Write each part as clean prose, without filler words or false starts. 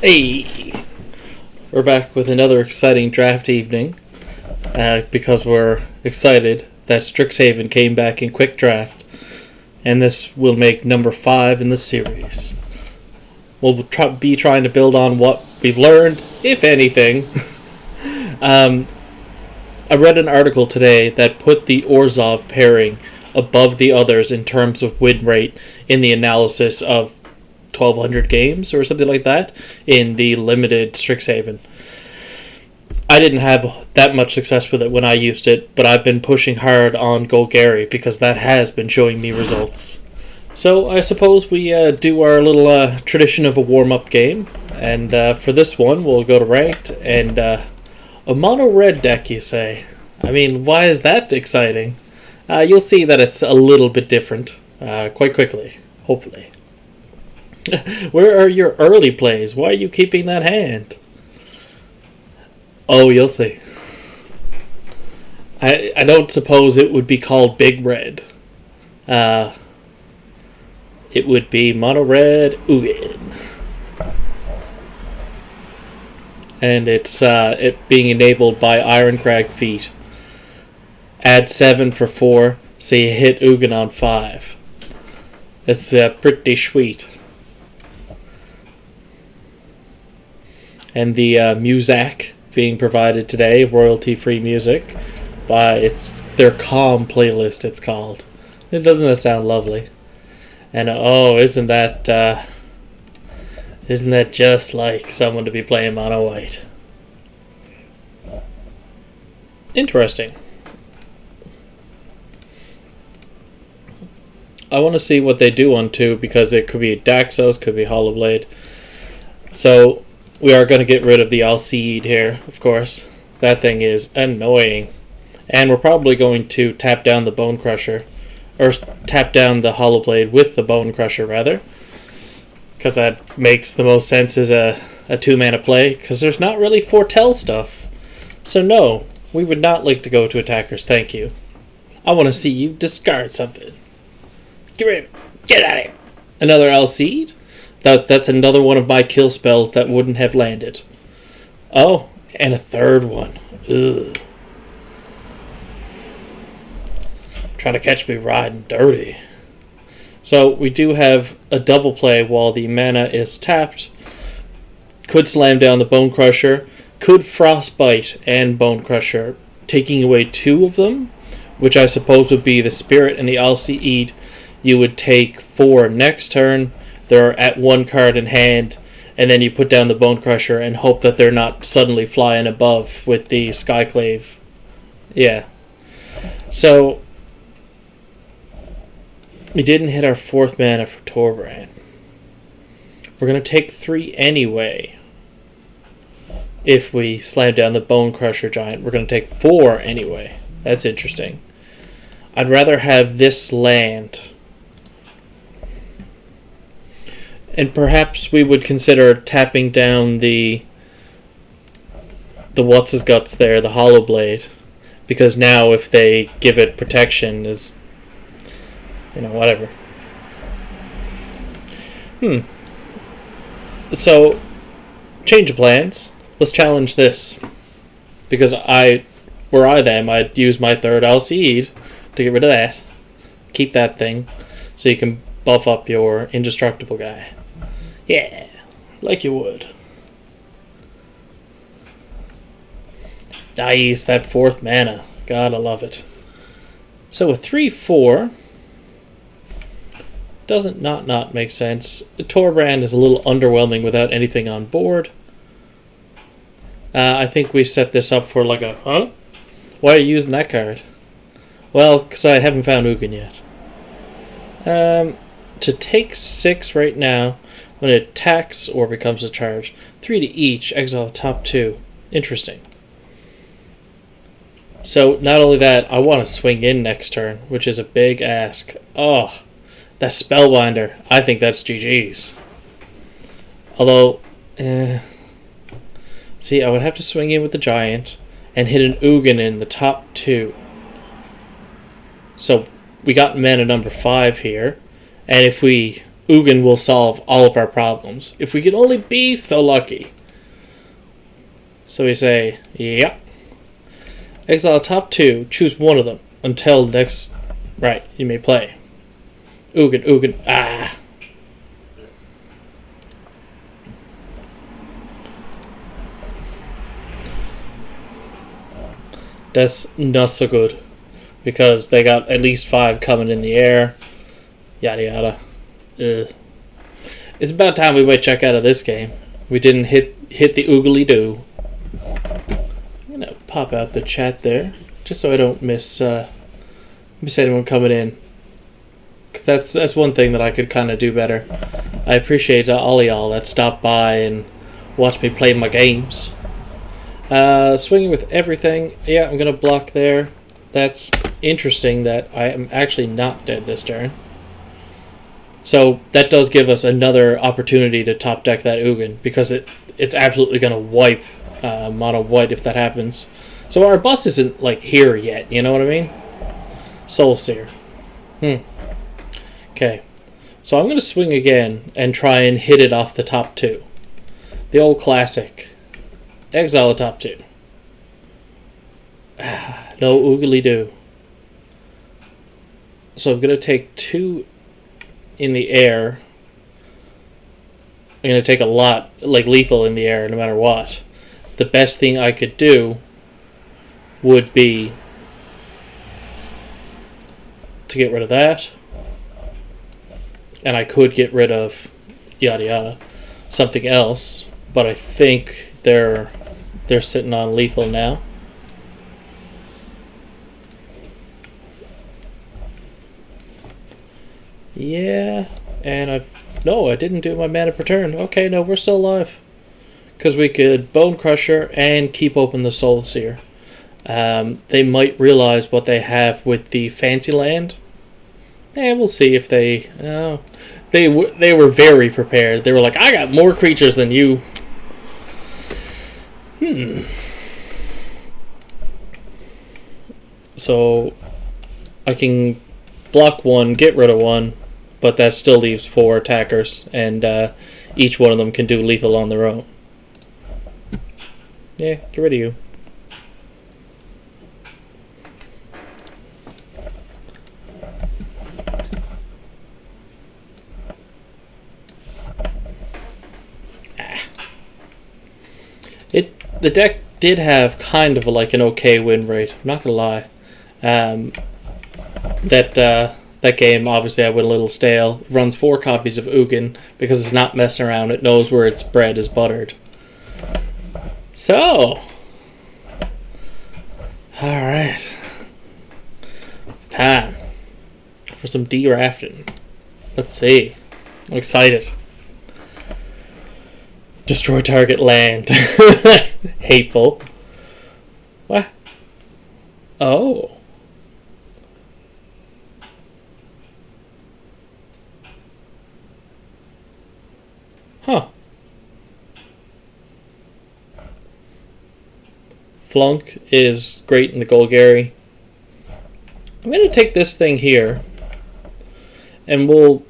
Hey, we're back with another exciting draft evening because we're excited that Strixhaven came back in quick draft, and this will make number 5 in the series. We'll be trying to build on what we've learned, if anything. I read an article today that put the Orzhov pairing above the others in terms of win rate in the analysis of 1,200 games or something like that in the limited Strixhaven. I didn't have that much success with it when I used it, but I've been pushing hard on Golgari because that has been showing me results. So I suppose we do our little tradition of a warm-up game, and for this one we'll go to ranked, and a mono-red deck, you say? I mean, why is that exciting? You'll see that it's a little bit different quite quickly, hopefully. Where are your early plays? Why are you keeping that hand? Oh, you'll see. I don't suppose it would be called Big Red. It would be Mono Red Ugin. And it's it being enabled by Ironcrag Feet. Add 7 for 4, so you hit Ugin on 5. It's pretty sweet. And the Muzak being provided today, royalty-free music, by their Calm playlist. It's called. Doesn't that sound lovely? And isn't that just like someone to be playing mono white? Interesting. I want to see what they do on 2 because it could be Daxos, could be Hollowblade. So we are going to get rid of the Alcide here, of course. That thing is annoying. And we're probably going to tap down the Bone Crusher. Or tap down the Hollowblade with the Bone Crusher, rather. Because that makes the most sense as a 2-mana play. Because there's not really foretell stuff. So no, we would not like to go to attackers, thank you. I want to see you discard something. Get rid of it. Get out of here. Another Alcide? That's another one of my kill spells that wouldn't have landed. Oh, and a third one. Ugh. Trying to catch me riding dirty. So we do have a double play while the mana is tapped. Could slam down the Bone Crusher. Could Frostbite and Bone Crusher, taking away 2 of them, which I suppose would be the Spirit and the Alcide. You would take 4 next turn. They're at 1 card in hand, and then you put down the Bone Crusher and hope that they're not suddenly flying above with the Skyclave. Yeah. So, we didn't hit our 4th mana for Torbrand. We're going to take 3 anyway. If we slam down the Bone Crusher Giant, we're going to take 4 anyway. That's interesting. I'd rather have this land. And perhaps we would consider tapping down the what's-his-guts there, the Hollowblade. Because now if they give it protection is, whatever. So, change of plans. Let's challenge this. Because were I them, I'd use my 3rd Alcide to get rid of that. Keep that thing. So you can buff up your indestructible guy. Yeah, like you would. Nice, that 4th mana. Gotta love it. So a 3/4 doesn't not make sense. Torbrand is a little underwhelming without anything on board. I think we set this up for like a, huh? Why are you using that card? Well, because I haven't found Ugin yet. To take 6 right now, when it attacks or becomes a charge, 3 to each, exile the top 2. Interesting. So, not only that, I want to swing in next turn, which is a big ask. Oh, that Spellbinder. I think that's GG's. Although, see, I would have to swing in with the Giant and hit an Ugin in the top 2. So, we got mana number 5 here. And if we Ugin will solve all of our problems. If we could only be so lucky. So we say, yep. Exile top 2. Choose one of them. Until next... Right, you may play. Ugin. Ah. That's not so good. Because they got at least 5 coming in the air. Yada yada. Ugh. It's about time we might check out of this game. We didn't hit the oogly doo. I'm gonna pop out the chat there, just so I don't miss anyone coming in. Cause that's one thing that I could kind of do better. I appreciate all of y'all that stop by and watch me play my games. Swinging with everything. Yeah, I'm gonna block there. That's interesting that I am actually not dead this turn. So that does give us another opportunity to top deck that Ugin, because it's absolutely going to wipe mono white if that happens. So our bus isn't like here yet, you know what I mean? Soul Seer. Okay. So I'm going to swing again and try and hit it off the top 2. The old classic. Exile the top 2. No oogly doo. So I'm going to take 2 in the air. I'm going to take a lot, like lethal in the air, no matter what. The best thing I could do would be to get rid of that. And I could get rid of yada yada, something else. But I think they're sitting on lethal now. Yeah, and I didn't do my mana per turn. Okay, no, we're still alive. Because we could Bone Crusher and keep open the Soul Seer. They might realize what they have with the Fancy Land. We'll see if they... They were very prepared. They were like, I got more creatures than you. So, I can block 1, get rid of 1. But that still leaves 4 attackers, and each one of them can do lethal on their own. Yeah, get rid of you. The deck did have kind of like an okay win rate. I'm not gonna lie. That game, obviously, I went a little stale. It runs 4 copies of Ugin because it's not messing around. It knows where its bread is buttered. So, alright. It's time for some drafting. Let's see. I'm excited. Destroy target land. Hateful. What? Oh. Huh. Flunk is great in the Golgari. I'm going to take this thing here. And we'll...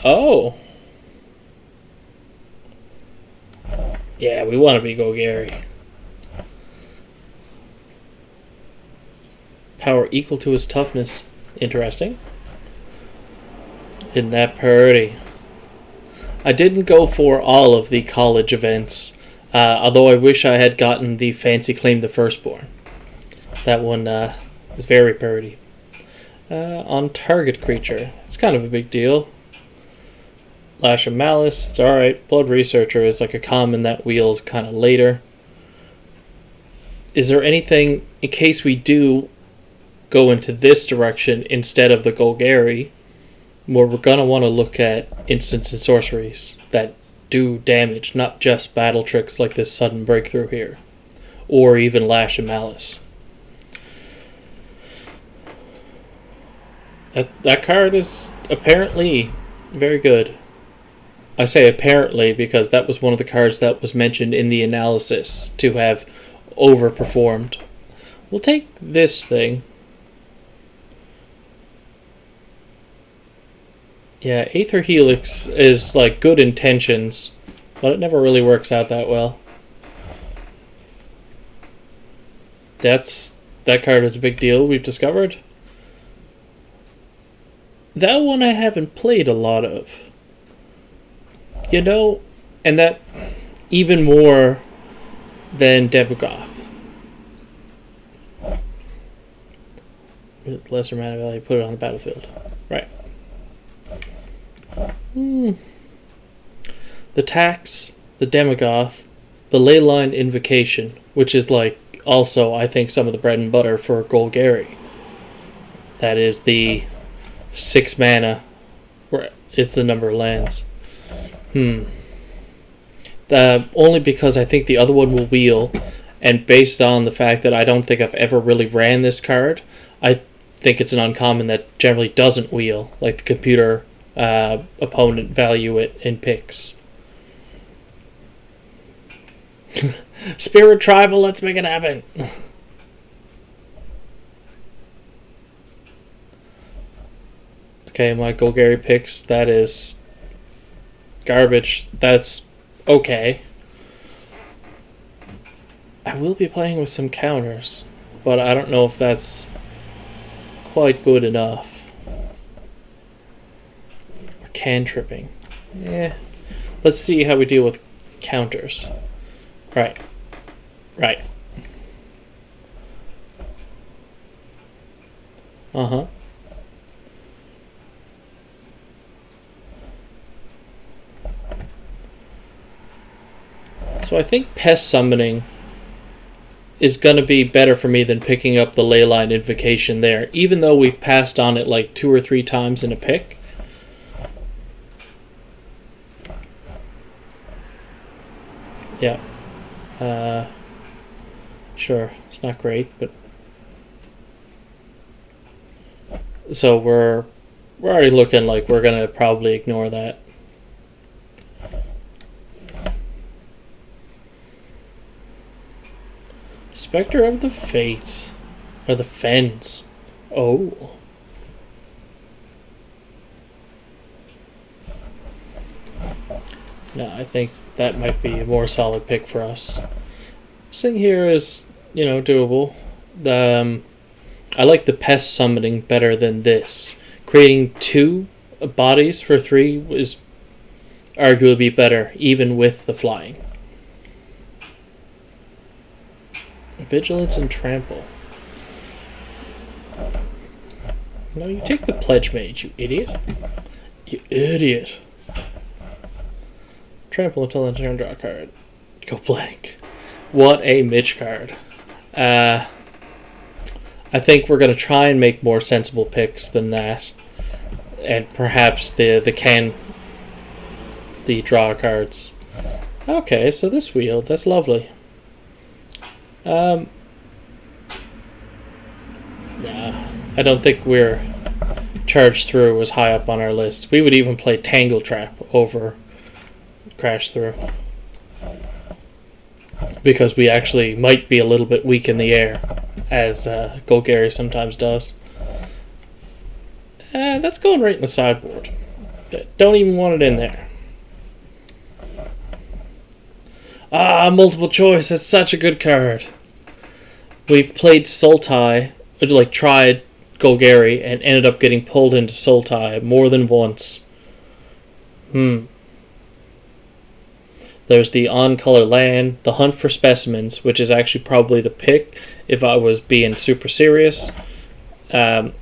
Oh. Yeah, we want to be Golgari. Power equal to his toughness. Interesting. Isn't that pretty? I didn't go for all of the college events, although I wish I had gotten the Fancy Claim the Firstborn. That one is very pretty. On target creature, it's kind of a big deal. Lash of Malice, it's alright. Blood Researcher is like a common that wheels kind of later. Is there anything, in case we do go into this direction instead of the Golgari, where we're going to want to look at instants and sorceries that do damage, not just battle tricks like this sudden breakthrough here, or even Lash of Malice. That card is apparently very good. I say apparently because that was one of the cards that was mentioned in the analysis to have overperformed. We'll take this thing. Yeah, Aether Helix is like good intentions, but it never really works out that well. That card is a big deal, we've discovered. That one I haven't played a lot of. You know, and that even more than Demogoth. With lesser mana value, put it on the battlefield. Right. The Tax, the Demogoth, the Leyline Invocation, which is like also, I think, some of the bread and butter for Golgari. That is the 6 mana, where it's the number of lands. Only because I think the other one will wheel, and based on the fact that I don't think I've ever really ran this card, I think it's an uncommon that generally doesn't wheel, like the computer opponent value it in picks. Spirit Tribal, let's make it happen. Okay, my Golgari picks, that is garbage. That's okay. I will be playing with some counters, but I don't know if that's quite good enough. Or cantripping. Yeah. Let's see how we deal with counters. Right. Uh-huh. So I think Pest Summoning is going to be better for me than picking up the Leyline Invocation there, even though we've passed on it like 2 or 3 times in a pick. Yeah. Sure, it's not great, but... So we're already looking like we're going to probably ignore that. Spectre of the Fates. Or the Fens. Oh. No, I think that might be a more solid pick for us. This thing here is, doable. I like the Pest Summoning better than this. Creating 2 bodies for 3 is arguably better, even with the flying. Vigilance and Trample. No, you take the Pledge Mage, you idiot. You idiot. Trample until end turn, draw a card. Go blank. What a Mitch card. I think we're going to try and make more sensible picks than that. And perhaps the draw cards. Okay, so this wheel, that's lovely. Nah, I don't think we're Charge Through as high up on our list. We would even play Tangle Trap over Crash Through, because we actually might be a little bit weak in the air, as Golgari sometimes does. That's going right in the sideboard. Don't even want it in there. Multiple choice. That's such a good card. We've played Sultai, tried Golgari, and ended up getting pulled into Sultai more than once. There's the on-color land, the hunt for specimens, which is actually probably the pick if I was being super serious. And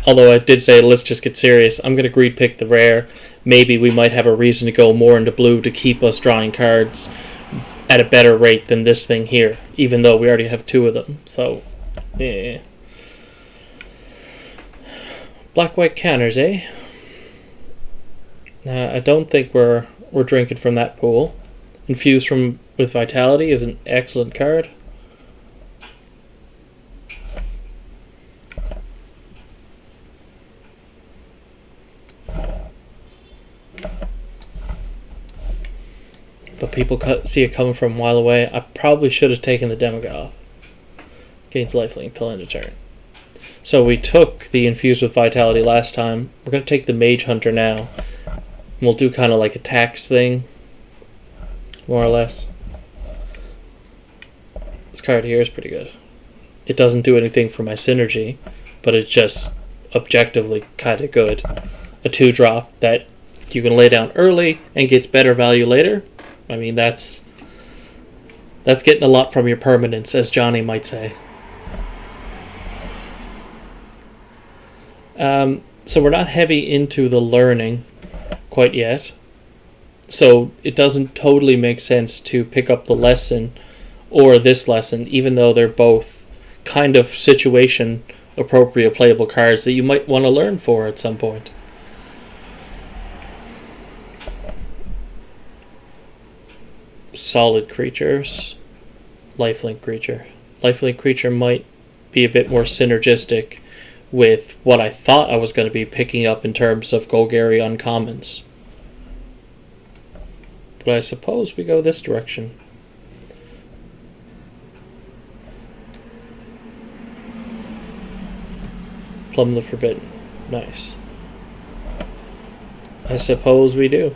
although I did say let's just get serious, I'm going to greed pick the rare. Maybe we might have a reason to go more into blue to keep us drawing cards at a better rate than this thing here, even though we already have 2 of them. So, yeah. Black-white counters, eh? I don't think we're drinking from that pool. Infuse with Vitality is an excellent card. But people see it coming from a mile away. I probably should have taken the Demogoth. Gains lifelink till end of turn. So we took the Infused with Vitality last time. We're going to take the Mage Hunter now. And we'll do kind of like a tax thing, more or less. This card here is pretty good. It doesn't do anything for my synergy, but it's just objectively kind of good. A 2-drop that you can lay down early and gets better value later. I mean, that's getting a lot from your permanence, as Johnny might say. So we're not heavy into the learning quite yet. So it doesn't totally make sense to pick up the lesson or this lesson, even though they're both kind of situation appropriate playable cards that you might want to learn for at some point. Solid creatures. Lifelink creature. Lifelink creature might be a bit more synergistic with what I thought I was going to be picking up in terms of Golgari uncommons. But I suppose we go this direction. Plumb the Forbidden. Nice. I suppose we do.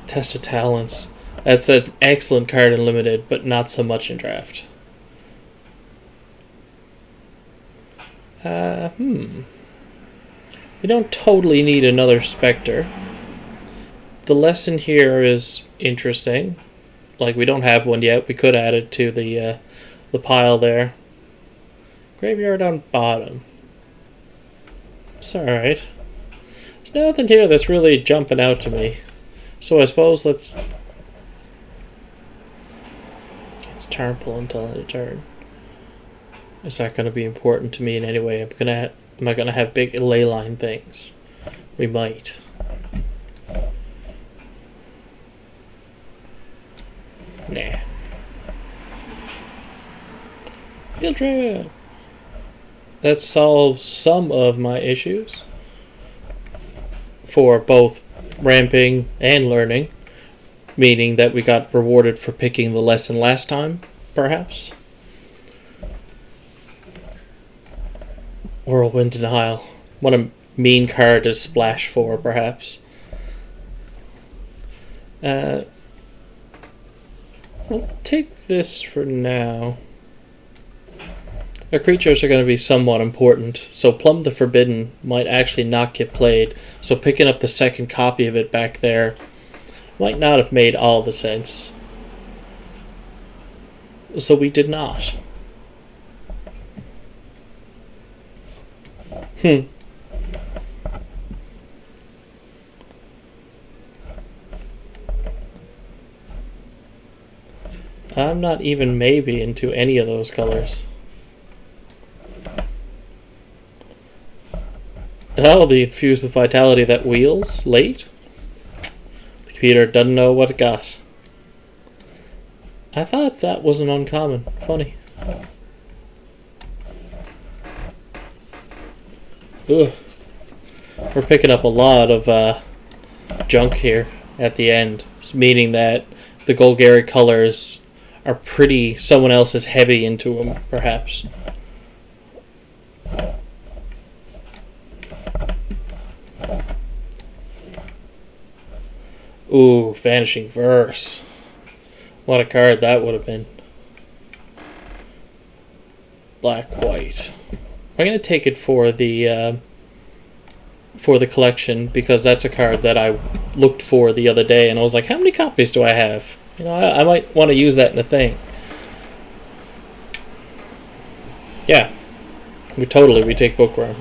Test of Talents. That's an excellent card in Limited, but not so much in Draft. We don't totally need another Spectre. The lesson here is interesting. Like, we don't have one yet. We could add it to the pile there. Graveyard on bottom. It's alright. There's nothing here that's really jumping out to me. So I suppose let's Tarnpool until end of turn. Is that going to be important to me in any way? Am I going to have big ley line things? We might. Nah. Field trip. That solves some of my issues for both ramping and learning, meaning that we got rewarded for picking the lesson last time, perhaps. Whirlwind Denial. What a mean card to splash for, perhaps. We'll take this for now. Our creatures are going to be somewhat important, so Plumb the Forbidden might actually not get played, so picking up the second copy of it back there might not have made all the sense. So we did not. I'm not even maybe into any of those colors. Oh, the Infused with Vitality that wheels late? The computer doesn't know what it got. I thought that was an uncommon. Funny. Ugh. We're picking up a lot of junk here at the end, meaning that the Golgari colors are pretty... someone else is heavy into them, perhaps. Ooh, Vanishing Verse. What a card that would have been. Black, white. I'm going to take it for the collection, because that's a card that I looked for the other day, and I was like, how many copies do I have? You know, I might want to use that in a thing. Yeah. We take Bookworm.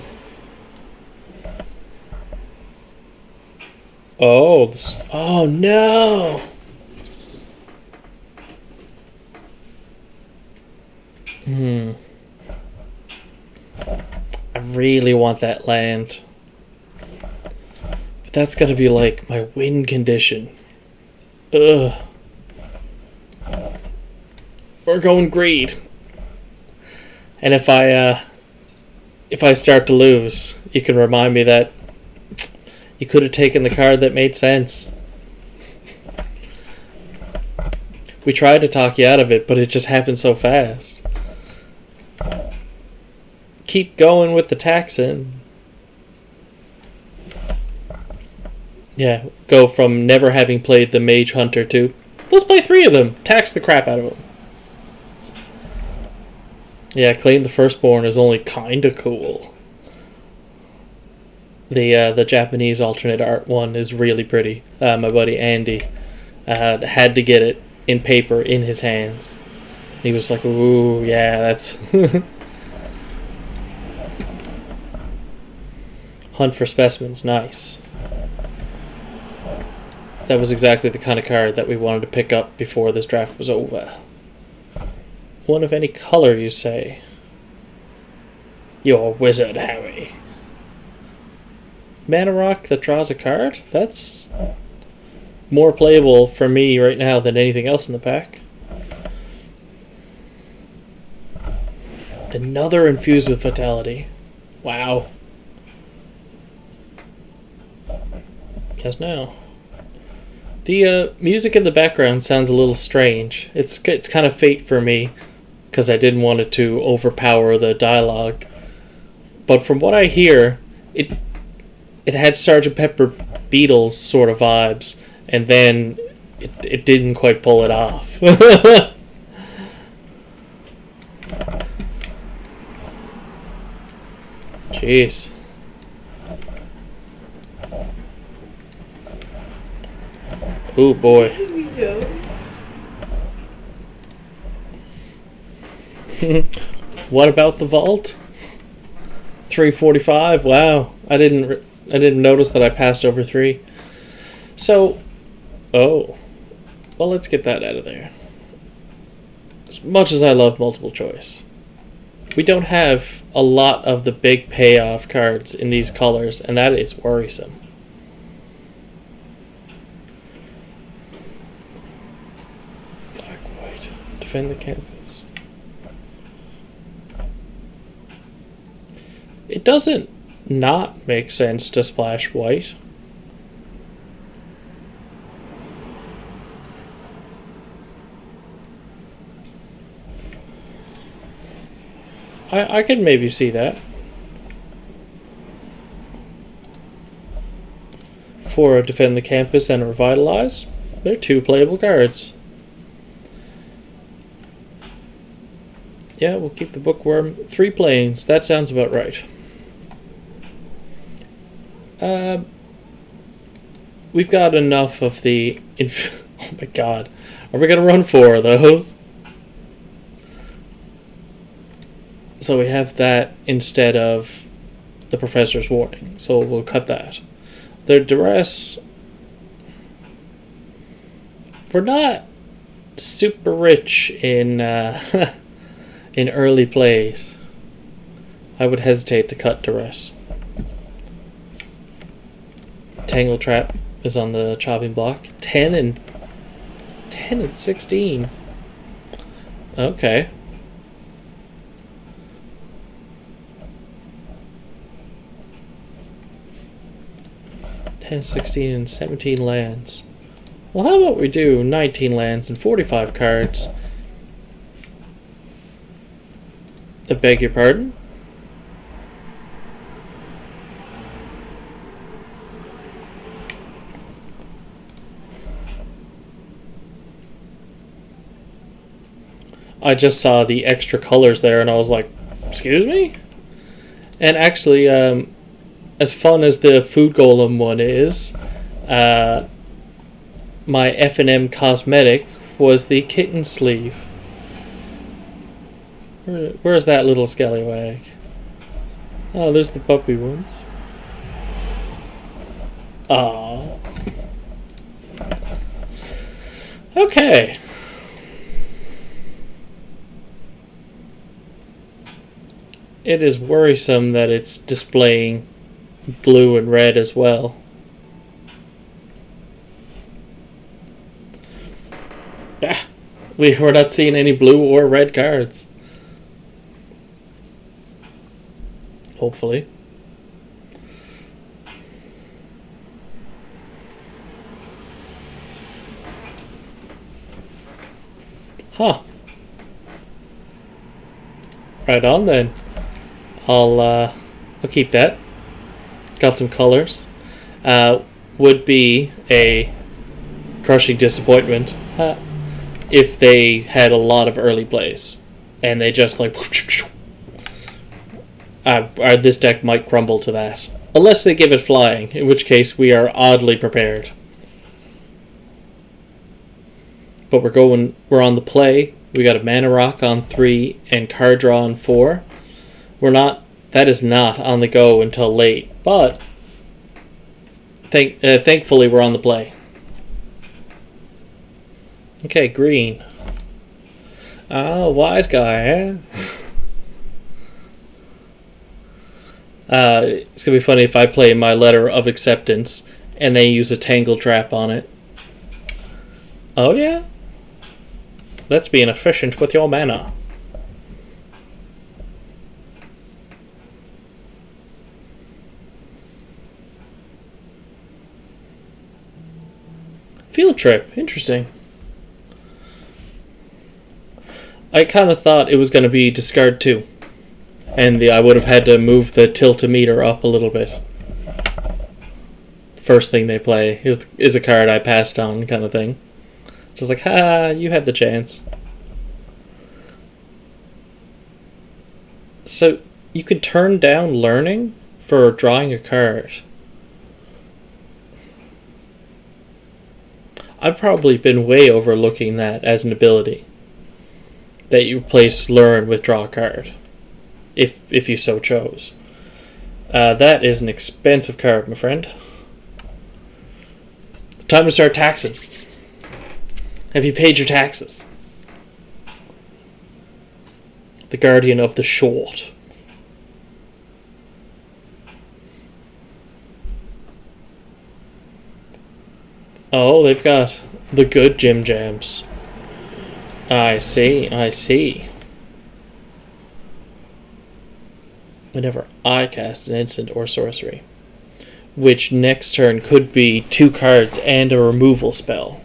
Oh, oh no! I really want that land. But that's gotta be like my win condition. Ugh. We're going greed. And if I start to lose, you can remind me that you could have taken the card that made sense. We tried to talk you out of it, but it just happened so fast. keep going with the taxing. Yeah, go from never having played the Mage Hunter to let's play 3 of them. Tax the crap out of them. Yeah, Claim the Firstborn is only kind of cool. The Japanese alternate art one is really pretty. My buddy Andy had to get it in paper in his hands. He was like, ooh, yeah, that's... Hunt for Specimens, nice. That was exactly the kind of card that we wanted to pick up before this draft was over. One of any color, you say? You're a wizard, Harry. Mana Rock that draws a card? That's more playable for me right now than anything else in the pack. Another Infused with Vitality. Wow. Yes, now. The music in the background sounds a little strange. It's kind of fate for me, because I didn't want it to overpower the dialogue. But from what I hear, it had Sgt. Pepper Beatles sort of vibes, and then it didn't quite pull it off. Jeez. Oh boy. What about the vault? 345. Wow, I didn't notice that I passed over 3. So, oh, well, let's get that out of there. As much as I love multiple choice, we don't have a lot of the big payoff cards in these colors, and that is worrisome. Black, white, defend the campus. It doesn't not make sense to splash white. I can maybe see that. For a Defend the Campus and a Revitalize, they're 2 playable cards. Yeah, we'll keep the Bookworm. 3 planes, that sounds about right. We've got enough of the... oh my god. Are we going to run 4 of those? So we have that instead of the Professor's Warning. So we'll cut that. The Duress... We're not super rich in in early plays. I would hesitate to cut Duress. Tangle Trap is on the chopping block. 10 and 16. Okay. 10, 16, and 17 lands. Well, how about we do 19 lands and 45 cards? I beg your pardon? I just saw the extra colors there and I was like, excuse me? And actually, as fun as the Food Golem one is, my F&M cosmetic was the kitten sleeve. Where's that little scallywag? Oh, there's the puppy ones. Aww. Okay. It is worrisome that it's displaying blue and red as well. Ah, we're not seeing any blue or red cards. Hopefully. Huh. Right on then. I'll keep that. Got some colors. Would be a crushing disappointment if they had a lot of early plays and they just like this deck might crumble to that unless they give it flying, in which case we are oddly prepared. But we're on the play. We got a mana rock on 3 and card draw on 4. That is not on the go until late, but thankfully we're on the play. Okay, green. Oh, wise guy, eh? It's going to be funny if I play my letter of acceptance and they use a tangle trap on it. Oh, yeah? Let's be inefficient with your mana. Field trip. Interesting. I kind of thought it was going to be discard 2. And I would have had to move the tilt-o-meter up a little bit. First thing they play is a card I passed on, kind of thing. Just like, you had the chance. So, you could turn down learning for drawing a card. I've probably been way overlooking that as an ability. That you replace learn with draw a card. If you so chose. That is an expensive card, my friend. It's time to start taxing. Have you paid your taxes? The Guardian of the Short. Oh, they've got the good Jim Jams. I see. Whenever I cast an instant or sorcery, which next turn could be 2 cards and a removal spell.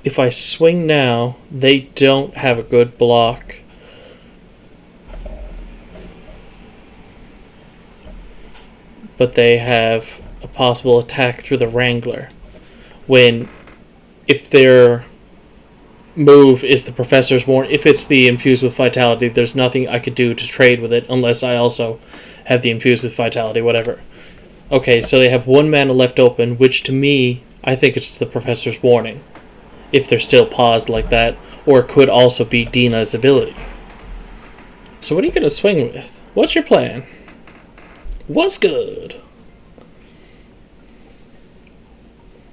If I swing now, they don't have a good block. But they have a possible attack through the Wrangler. If their move is the Professor's Warning, if it's the Infused with Vitality, there's nothing I could do to trade with it unless I also have the Infused with Vitality, whatever. Okay, so they have 1 mana left open, which to me, I think it's the Professor's Warning. If they're still paused like that, or it could also be Dina's ability. So what are you going to swing with? What's your plan? What's good?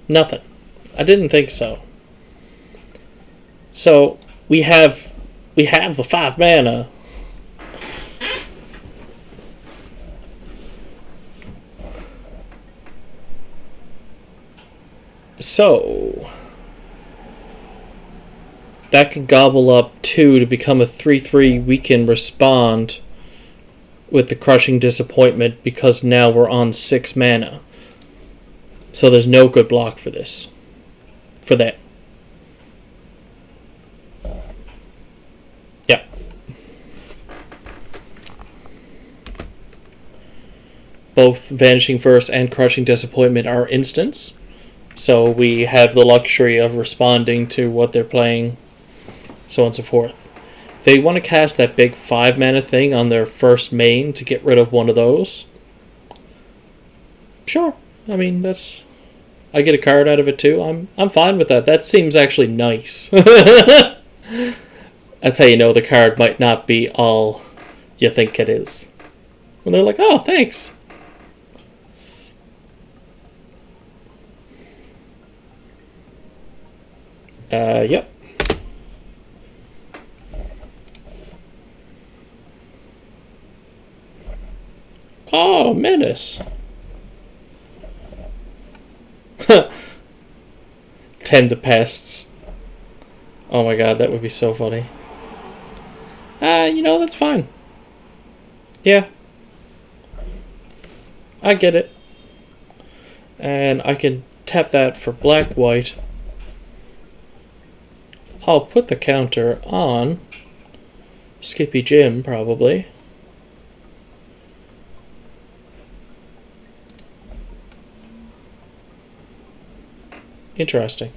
Nothing. I didn't think so. So we have the 5 mana. So that can gobble up 2 to become a 3/3. We can respond with the Crushing Disappointment because now we're on 6 mana. So there's no good block for this. For that. Yeah. Both Vanishing Verse and Crushing Disappointment are instants. So we have the luxury of responding to what they're playing, so on and so forth. If they want to cast that big 5 mana thing on their first main to get rid of one of those, sure. I mean, I get a card out of it too. I'm fine with that. That seems actually nice. That's how you know the card might not be all you think it is. When they're like, oh, thanks. Yep. Oh, Menace. 10 the Pests. Oh my god, that would be so funny. That's fine. Yeah. I get it. And I can tap that for black-white. I'll put the counter on Skippy Jim, probably. Interesting.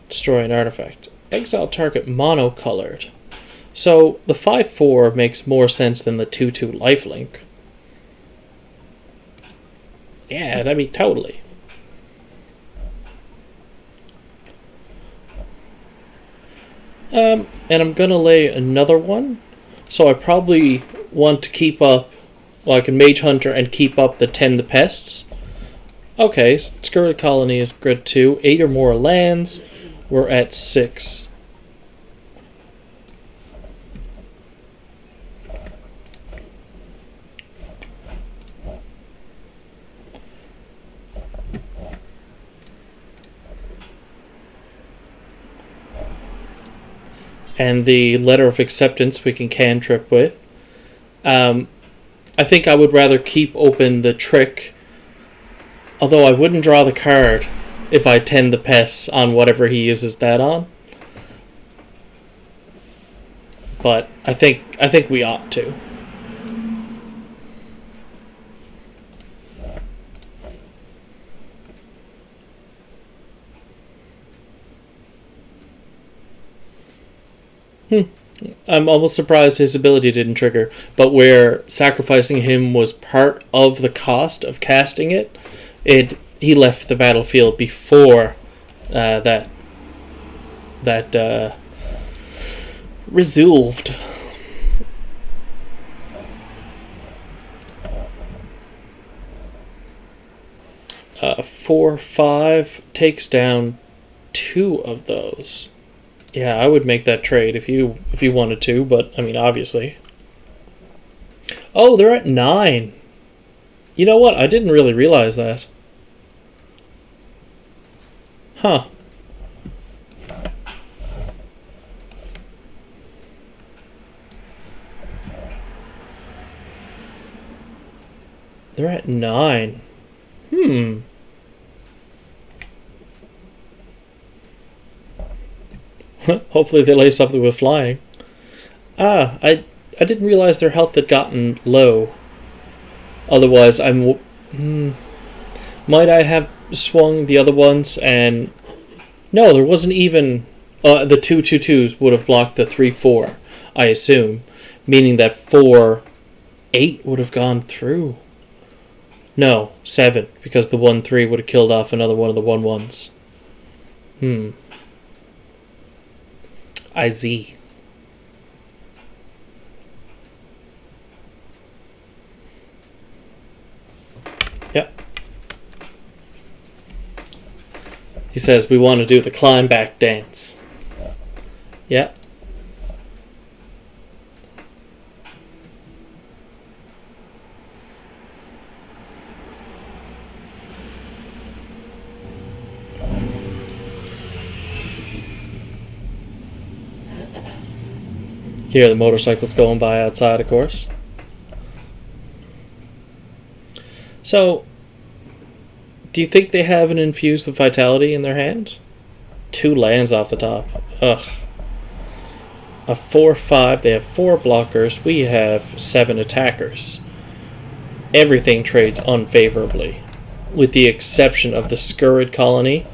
Destroy an artifact. Exile target monocolored. So the 5/4 makes more sense than the 2/2 lifelink. Yeah, I mean, totally. And I'm gonna lay another one. So I probably want to keep up. Well, I can Mage Hunter and keep up the Tend the Pests. Okay, Scurrid Colony is good too. 8 or more lands. We're at 6. And the Letter of Acceptance we can cantrip with. I think I would rather keep open the Trick, although I wouldn't draw the card if I Tend the Pests on whatever he uses that on. But I think we ought to. I'm almost surprised his ability didn't trigger, but where sacrificing him was part of the cost of casting it, he left the battlefield before that resolved. Uh, 4/5 takes down 2 of those. Yeah, I would make that trade if you wanted to, but I mean, obviously. Oh, they're at 9. You know what? I didn't really realize that. Huh. They're at 9. Hopefully they lay something with flying. I didn't realize their health had gotten low. Otherwise, might I have swung the other ones and... No, there wasn't even... the 2/2/2s would have blocked the 3/4, I assume. Meaning that 4/8 would have gone through. No, 7, because the 1/3 would have killed off another one of the 1/1s. IZ. Yep. He says we want to do the climb back dance. Yep. Here, the motorcycle's going by outside, of course. So, do you think they have an Infused with Vitality in their hand? 2 lands off the top. Ugh. A 4/5, they have 4 blockers. We have 7 attackers. Everything trades unfavorably, with the exception of the Scurrid Colony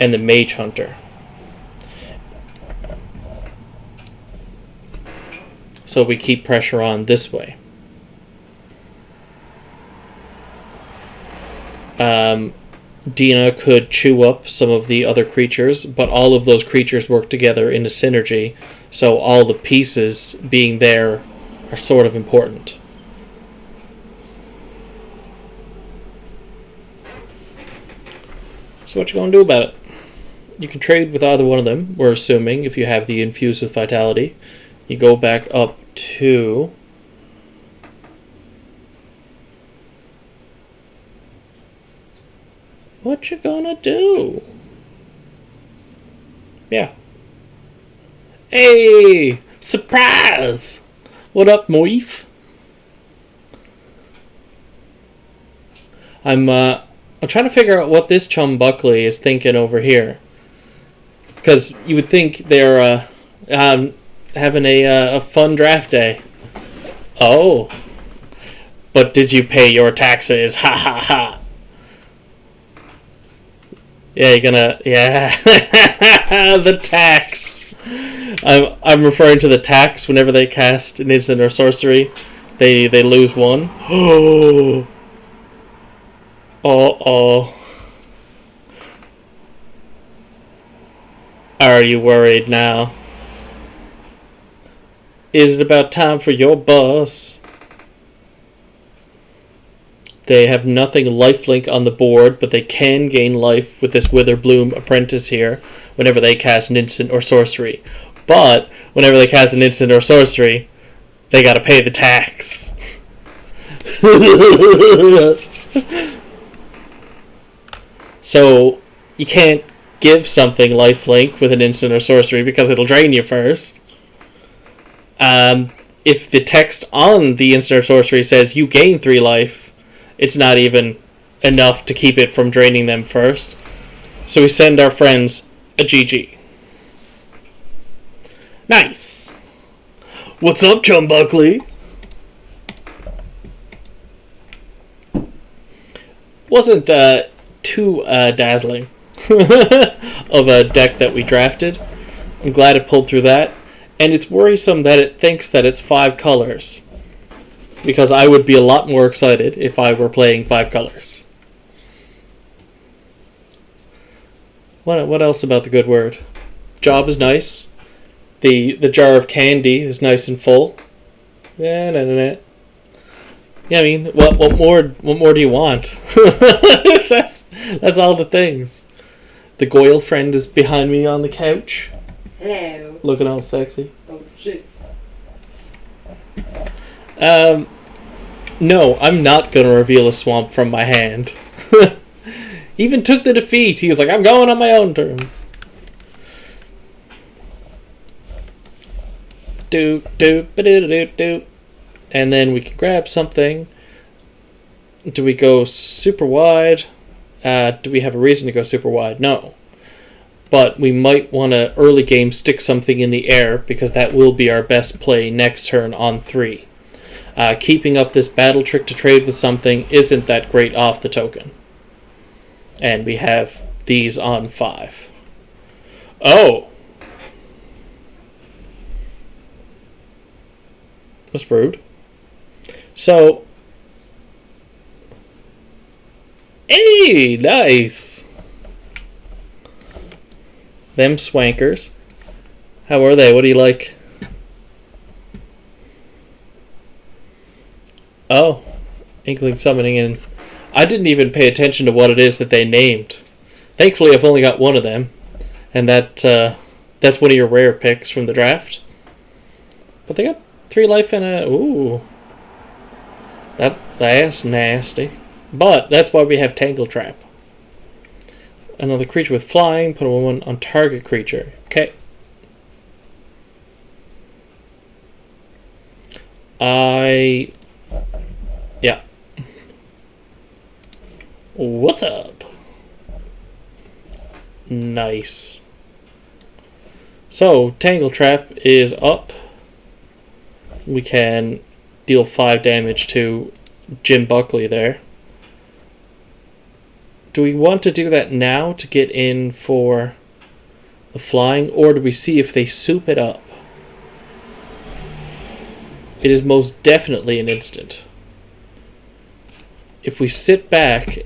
and the Mage Hunter. So we keep pressure on this way. Dina could chew up some of the other creatures, but all of those creatures work together in a synergy, so all the pieces being there are sort of important. So what you gonna do about it? You can trade with either one of them, we're assuming, if you have the Infused with Vitality. You go back up to... What you gonna do? Yeah. Hey! Surprise! What up, Moif? I'm trying to figure out what this Chum Buckley is thinking over here. Because you would think they're having a fun draft day. Oh. But did you pay your taxes? Ha ha ha. Yeah, you're gonna... Yeah. The tax. I'm referring to the tax whenever they cast an instant or sorcery. They lose one. Oh. Uh-oh. Are you worried now? Is it about time for your bus? They have nothing lifelink on the board, but they can gain life with this Witherbloom Apprentice here whenever they cast an instant or sorcery. But whenever they cast an instant or sorcery, they gotta pay the tax. So you can't give something lifelink with an instant or sorcery because it'll drain you first. If the text on the instant or sorcery says you gain 3 life, it's not even enough to keep it from draining them first. So we send our friends a GG. Nice. What's up, Chum Buckley? Wasn't too dazzling of a deck that we drafted. I'm glad it pulled through that. And it's worrisome that it thinks that it's 5 colors. Because I would be a lot more excited if I were playing 5 colors. What else about the good word? Job is nice. The jar of candy is nice and full. Yeah, I mean, what more do you want? That's all the things. The Goyle friend is behind me on the couch. Hello. Looking all sexy. Oh shit. No, I'm not gonna reveal a swamp from my hand. He even took the defeat. He was like, I'm going on my own terms. Do. And then we can grab something. Do we go super wide? Do we have a reason to go super wide? No. But we might want to early game stick something in the air because that will be our best play next turn on 3. Keeping up this battle trick to trade with something isn't that great off the token. And we have these on 5. Oh! That's rude. So, hey, nice. Them swankers. How are they? What do you like? Oh, Inkling summoning in. I didn't even pay attention to what it is that they named. Thankfully, I've only got one of them, and that's one of your rare picks from the draft. But they got 3 life and a... Ooh. That's nasty. But that's why we have Tangle Trap. Another creature with flying. Put a 1/1 on target creature. Okay. Yeah. What's up? Nice. So, Tangle Trap is up. We can deal 5 damage to Jim Buckley there. Do we want to do that now to get in for the flying, or do we see if they soup it up? It is most definitely an instant. If we sit back,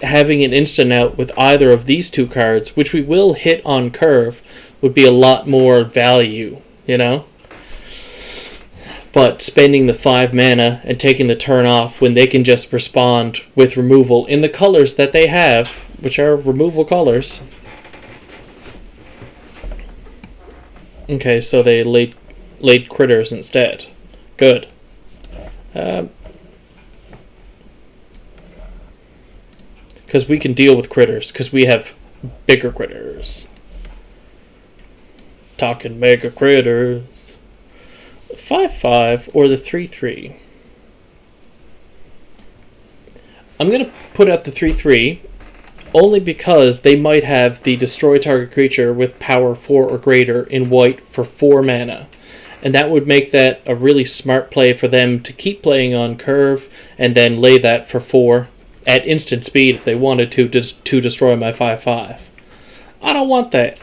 having an instant out with either of these 2 cards, which we will hit on curve, would be a lot more value, you know? But spending the 5 mana and taking the turn off when they can just respond with removal in the colors that they have, which are removal colors. Okay, so they laid critters instead. Good. Because we can deal with critters, because we have bigger critters. Talking mega critters. 5/5 or the 3/3. I'm going to put out the 3/3 only because they might have the destroy target creature with power 4 or greater in white for 4 mana. And that would make that a really smart play for them to keep playing on curve and then lay that for 4 at instant speed if they wanted to destroy my 5/5. I don't want that.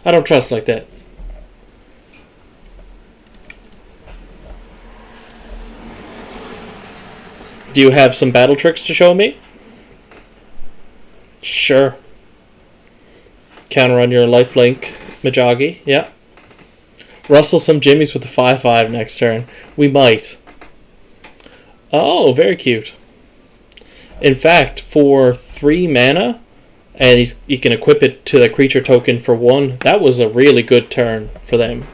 I don't trust like that. Do you have some battle tricks to show me? Sure. Counter on your lifelink, Majagi. Yeah. Rustle some jimmies with the 5/5 next turn. We might. Oh, very cute. In fact, for 3 mana, and you can equip it to the creature token for 1, that was a really good turn for them.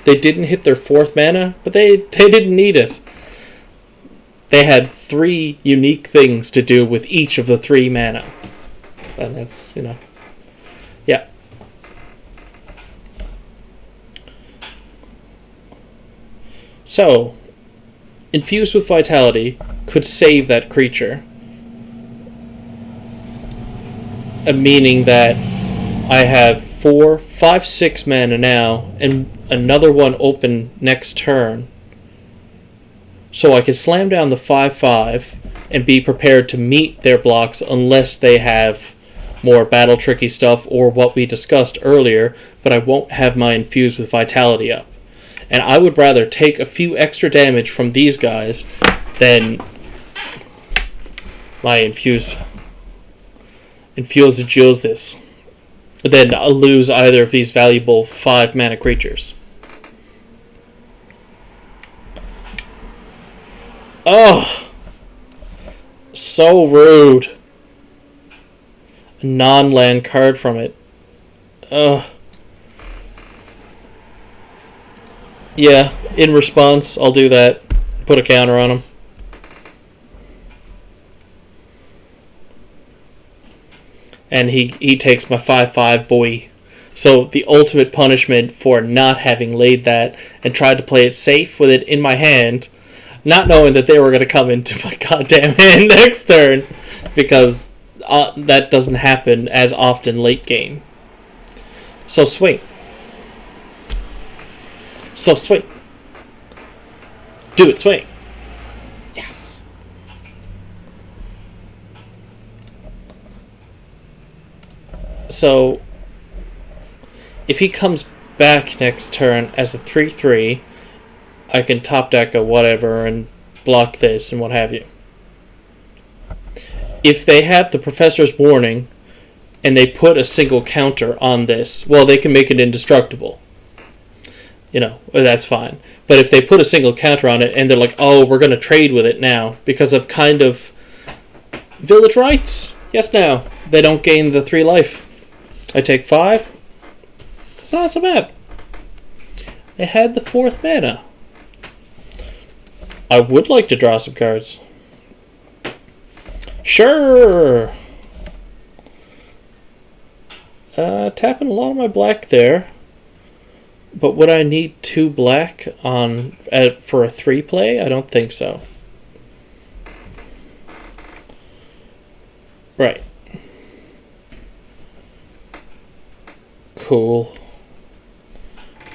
They didn't hit their 4th mana, but they didn't need it. They had 3 unique things to do with each of the 3 mana. And that's, yeah. So, Infused with Vitality could save that creature. Meaning that I have 4, 5, 6 mana now, and another one open next turn. So I can slam down the 5/5 and be prepared to meet their blocks unless they have more battle tricky stuff or what we discussed earlier, but I won't have my Infused with Vitality up. And I would rather take a few extra damage from these guys than my Infuse the Justice. Then I'll lose either of these valuable 5 mana creatures. Oh, so rude. A non-land card from it. Ugh. Yeah, in response, I'll do that. Put a counter on him. And he takes my 5/5 boy. So the ultimate punishment for not having laid that and tried to play it safe with it in my hand, not knowing that they were going to come into my goddamn hand next turn, because that doesn't happen as often late game. So swing. So swing. Do it, swing. Yes. So if he comes back next turn as a 3/3, I can top deck a whatever and block this and what have you. If they have the Professor's Warning and they put a single counter on this, well, they can make it indestructible. That's fine. But if they put a single counter on it and they're like, oh, we're going to trade with it now because of kind of village rights. Yes, now. They don't gain the 3 life. I take 5. That's not so bad. They had the 4th mana. I would like to draw some cards. Sure. Tapping a lot of my black there. But would I need 2 black for a 3 play? I don't think so. Right. Cool.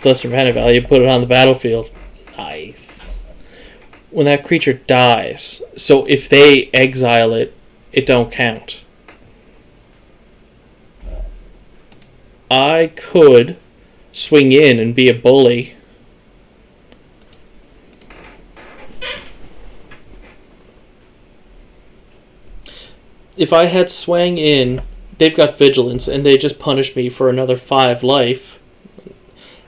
Lesser mana value, put it on the battlefield. Nice. When that creature dies, so if they exile it, it don't count. I could swing in and be a bully. If I had swang in, they've got vigilance and they just punish me for another 5 life.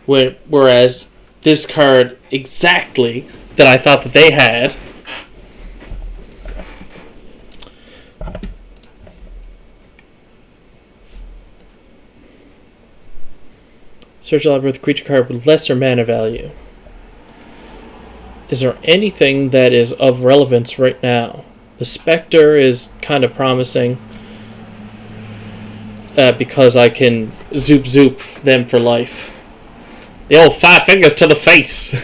Whereas this card exactly that I thought that they had search a with a creature card with lesser mana value. Is there anything that is of relevance right now? The Spectre is kind of promising because I can zoop them for life. The old 5 fingers to the face.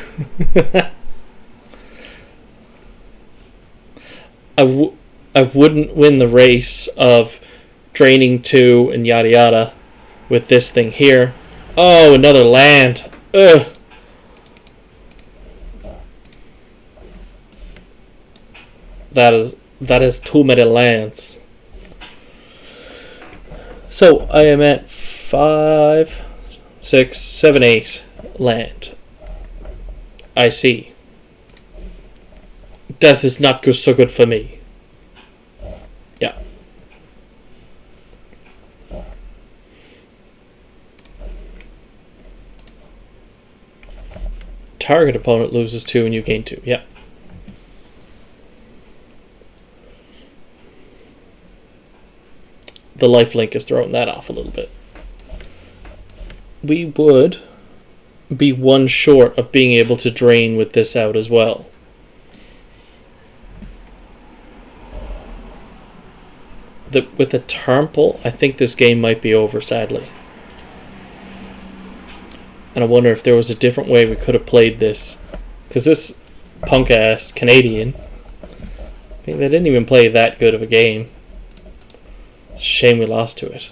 I wouldn't win the race of draining 2 and yada yada with this thing here. Oh, another land. Ugh. that is too many lands. So I am at 5, 6, 7, 8 land. I see. This is not so good for me. Yeah. Target opponent loses 2 and you gain 2. Yeah. The lifelink is throwing that off a little bit. We would be 1 short of being able to drain with this out as well. With the Tarmple, I think this game might be over, sadly. And I wonder if there was a different way we could have played this. Because this punk-ass Canadian, I mean, they didn't even play that good of a game. It's a shame we lost to it.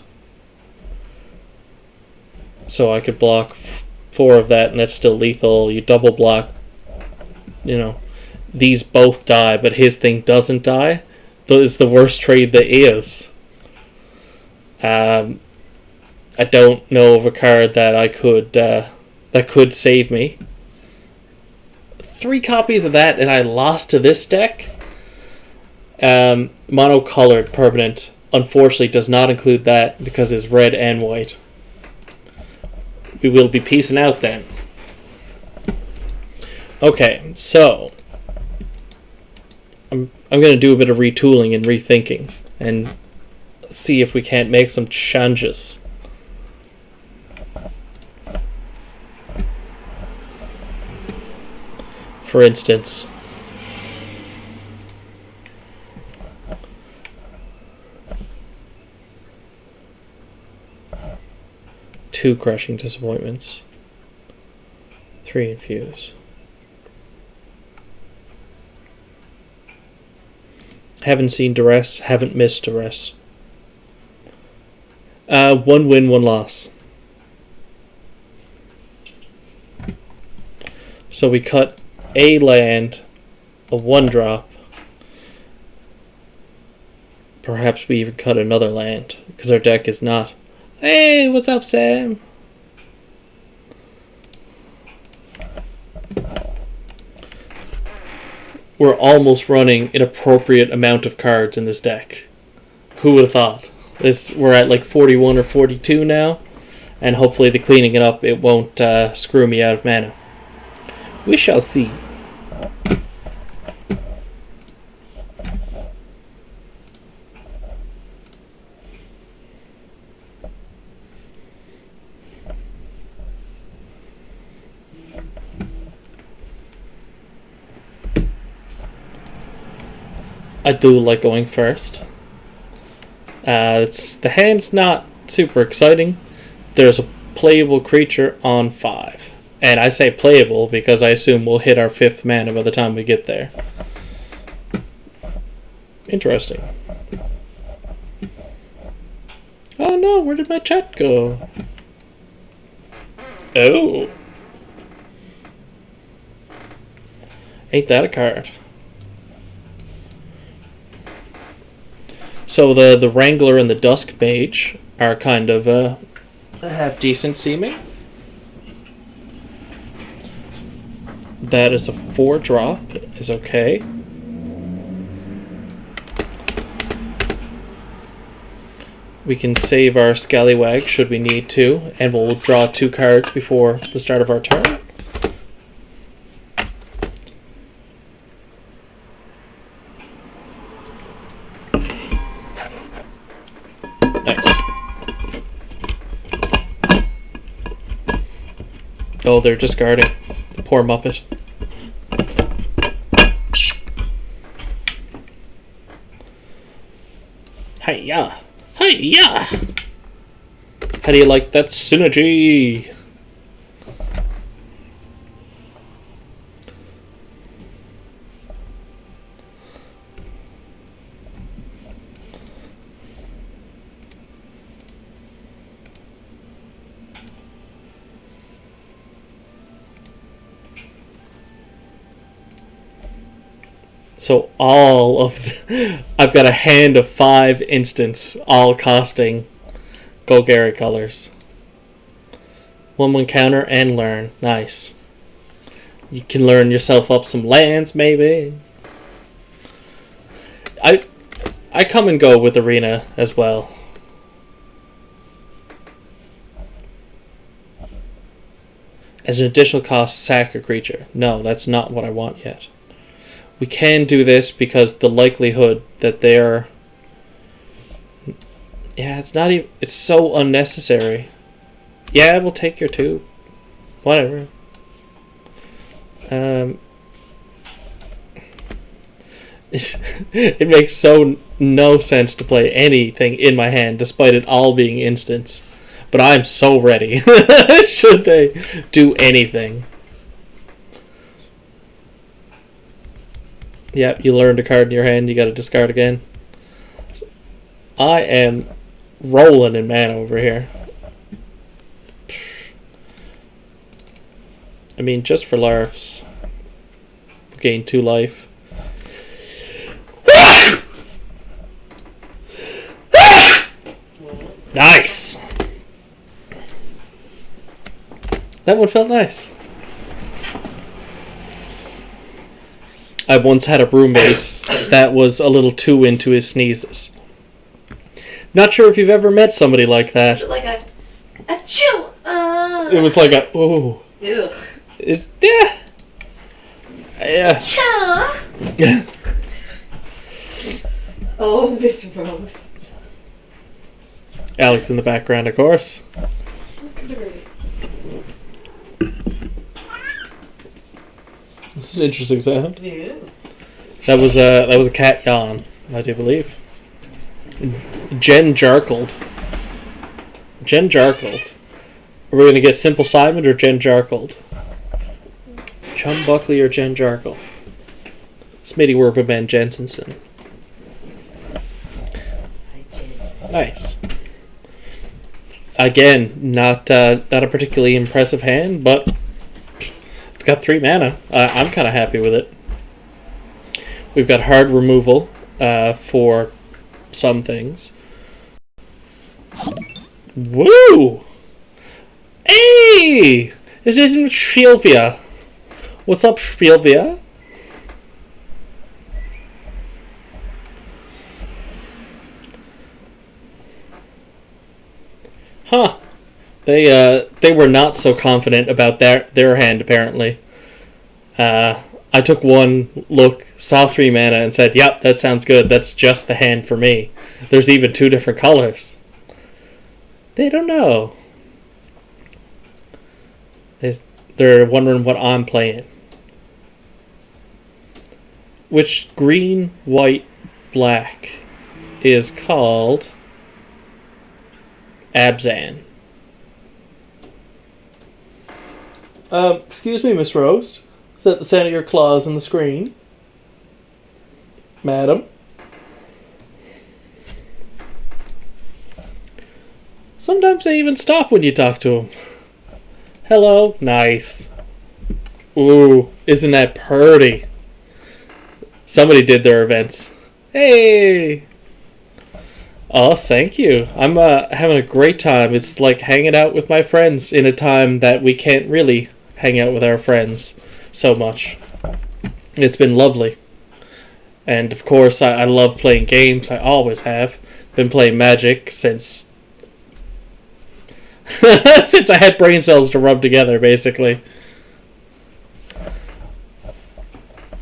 So I could block 4 of that, and that's still lethal. You double block, you know, these both die, but his thing doesn't die. That is the worst trade there is. I don't know of a card that I could that could save me. 3 copies of that, and I lost to this deck. Monocolored permanent, unfortunately, does not include that because it's red and white. We will be peacing out then. Okay, so I'm going to do a bit of retooling and rethinking and see if we can't make some changes. For instance, two Crushing Disappointments, 3 Infuse. Haven't seen Duress, haven't missed Duress. 1 win, 1 loss. So we cut a land, a 1-drop. Perhaps we even cut another land, because our deck is not. Hey, what's up, Sam? We're almost running an appropriate amount of cards in this deck. Who would have thought? We're at like 41 or 42 now, and hopefully the cleaning it up, it won't screw me out of mana. We shall see. I do like going first. The hand's not super exciting. There's a playable creature on 5. And I say playable because I assume we'll hit our 5th mana by the time we get there. Interesting. Oh no, where did my chat go? Oh. Ain't that a card? So the Wrangler and the Dusk Mage are kind of have decent seeming. That is a 4-drop, is okay. We can save our Scallywag should we need to, and we'll draw 2 cards before the start of our turn. Nice. Oh, they're discarding. The poor Muppet. Hi-ya! Hi-ya! How do you like that synergy? So all of... I've got a hand of 5 instants, all costing Golgari colors. 1/1 counter and learn. Nice. You can learn yourself up some lands, maybe. I come and go with Arena as well. As an additional cost, sack a creature. No, that's not what I want yet. We can do this because the likelihood that they're... Yeah, it's not even... It's so unnecessary. Yeah, we'll take your 2. Whatever. It makes no sense to play anything in my hand, despite it all being instants. But I'm so ready. Should they do anything? Yep, you learned a card in your hand, you gotta discard again. So I am rolling in mana over here. I mean, just for larfs. Gain 2 life. Nice! That one felt nice. I once had a roommate that was a little too into his sneezes. Not sure if you've ever met somebody like that. Like a chew. It was like a ooh. Ugh. Yeah. Yeah. Cha. Oh, Miss Rose. Alex in the background, of course. This is an interesting sound. Yeah. That was a cat yawn, I do believe. Jen Jarkled. Jen Jarkled. Are we gonna get Simple Simon or Jen Jarkled? Chum Buckley or Jen Jarkle? Smitty work with Ben Jensensen. Nice. Again, not a particularly impressive hand, but it's got 3 mana. I'm kind of happy with it. We've got hard removal for some things. Woo! Hey! This isn't Spielvia. What's up, Spielvia? Huh. They were not so confident about their hand, apparently. I took one look, saw 3 mana, and said, yep, that sounds good. That's just the hand for me. There's even 2 different colors. They don't know. They're wondering what I'm playing. Which green, white, black is called Abzan. Excuse me, Miss Rose. Is that the sound of your claws on the screen? Madam? Sometimes they even stop when you talk to them. Hello? Nice. Ooh, isn't that pretty? Somebody did their events. Hey! Oh, thank you. I'm having a great time. It's like hanging out with my friends in a time that we can't really hang out with our friends so much. It's been lovely. And of course, I love playing games. I always have. Been playing Magic since... since I had brain cells to rub together, basically.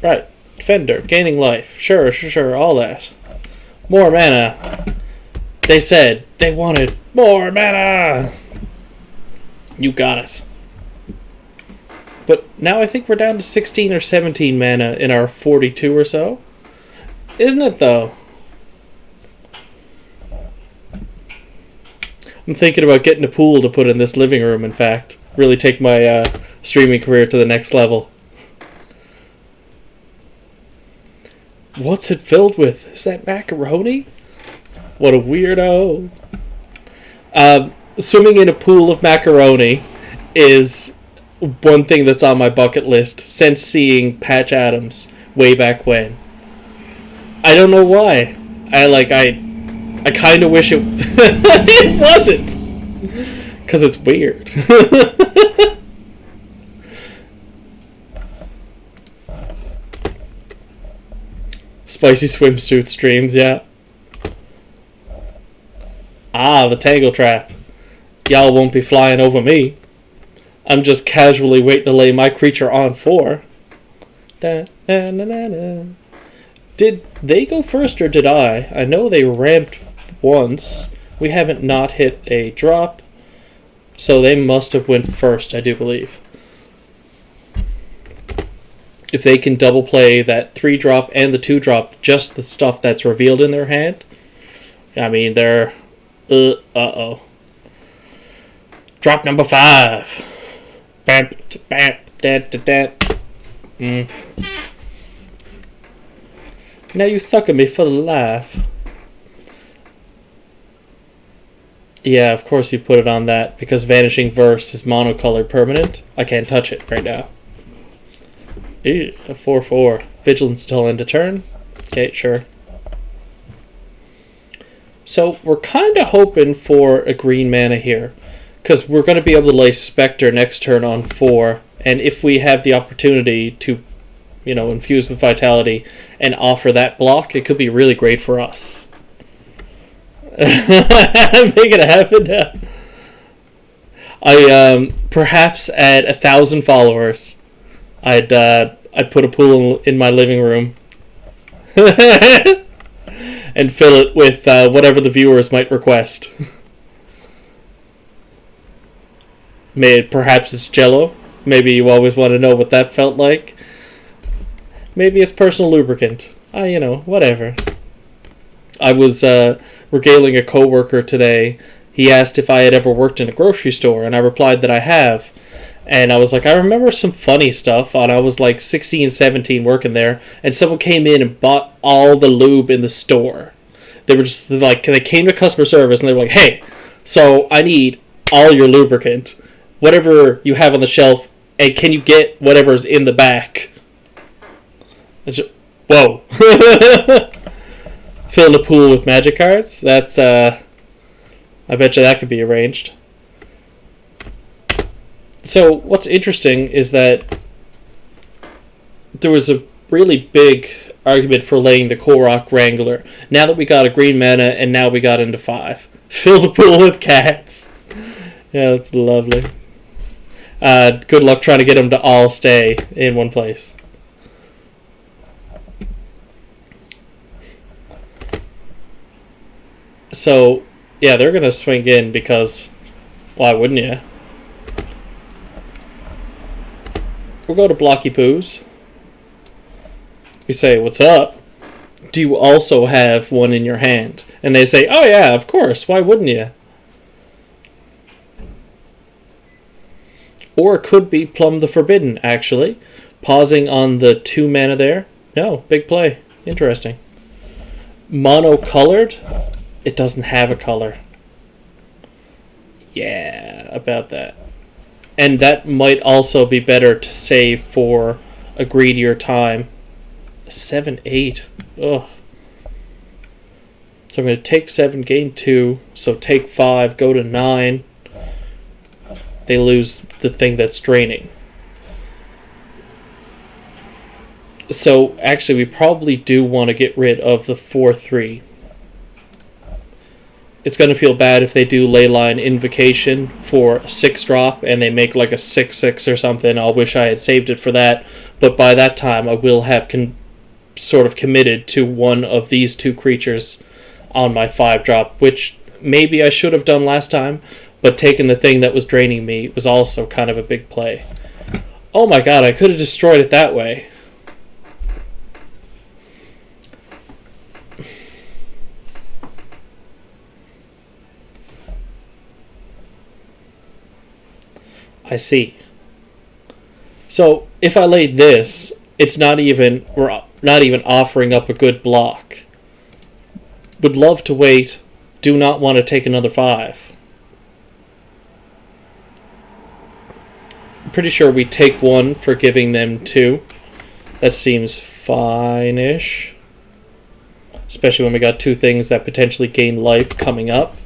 Right. Defender. Gaining life. Sure, all that. More mana. They said they wanted more mana. You got it. But now I think we're down to 16 or 17 mana in our 42 or so. Isn't it, though? I'm thinking about getting a pool to put in this living room, in fact. Really take my streaming career to the next level. What's it filled with? Is that macaroni? What a weirdo. Swimming in a pool of macaroni is one thing that's on my bucket list since seeing Patch Adams way back when. I don't know why. I kind of wish it it wasn't, because it's weird. Spicy swimsuit streams, yeah. Ah, the tangle trap. Y'all won't be flying over me. I'm just casually waiting to lay my creature on 4. Da, na, na, na, na. Did they go first or did I? I know they ramped once. We haven't not hit a drop. So they must have went first, I do believe. If they can double play that 3-drop and the 2-drop, just the stuff that's revealed in their hand, I mean, they're... uh-oh. Drop number 5. Bam, bam, da, da, da. Now you suck at me for the laugh. Yeah, of course you put it on that, because Vanishing Verse is monocolored permanent. I can't touch it right now. Ew, a 4/4. Vigilance till end of turn. Okay, sure. So we're kind of hoping for a green mana here, because we're going to be able to lay Spectre next turn on 4, and if we have the opportunity to, you know, infuse with Vitality and offer that block, it could be really great for us. Make it happen now. I perhaps at 1,000 followers, I'd put a pool in my living room and fill it with whatever the viewers might request. Perhaps it's Jello. Maybe you always want to know what that felt like. Maybe it's personal lubricant. You know, whatever. I was regaling a coworker today. He asked if I had ever worked in a grocery store, and I replied that I have. And I was like, I remember some funny stuff. And I was like 16, 17 working there, and someone came in and bought all the lube in the store. They were just like, they came to customer service, and they were like, hey, so I need all your lubricant, whatever you have on the shelf, and can you get whatever's in the back? Just, whoa. Fill the pool with magic cards? That's, I bet you that could be arranged. So, what's interesting is that there was a really big argument for laying the Korok Wrangler. Now that we got a green mana, and now we got into 5. Fill the pool with cats. Yeah, that's lovely. Good luck trying to get them to all stay in one place. So, yeah, they're going to swing in because, why wouldn't you? We'll go to Blocky Poos. We say, what's up? Do you also have one in your hand? And they say, oh yeah, of course, why wouldn't you? Or it could be Plum the Forbidden, actually. Pausing on the 2 mana there. No, big play. Interesting. Mono-colored? It doesn't have a color. Yeah, about that. And that might also be better to save for a greedier time. 7/8. Ugh. So I'm going to take 7, gain 2. So take 5, go to 9. They lose the thing that's draining. So actually we probably do want to get rid of the 4/3. It's going to feel bad if they do Leyline Invocation for a 6-drop and they make like a 6/6 or something. I'll wish I had saved it for that. But by that time, I will have sort of committed to one of these 2 creatures on my 5-drop, which maybe I should have done last time, but taking the thing that was draining me was also kind of a big play. Oh my god, I could have destroyed it that way. I see. So if I laid this, it's not even, we're not even offering up a good block. Would love to wait. Do not want to take another 5. I'm pretty sure we take 1 for giving them 2. That seems fine-ish. especially when we got two things that potentially gain life coming up.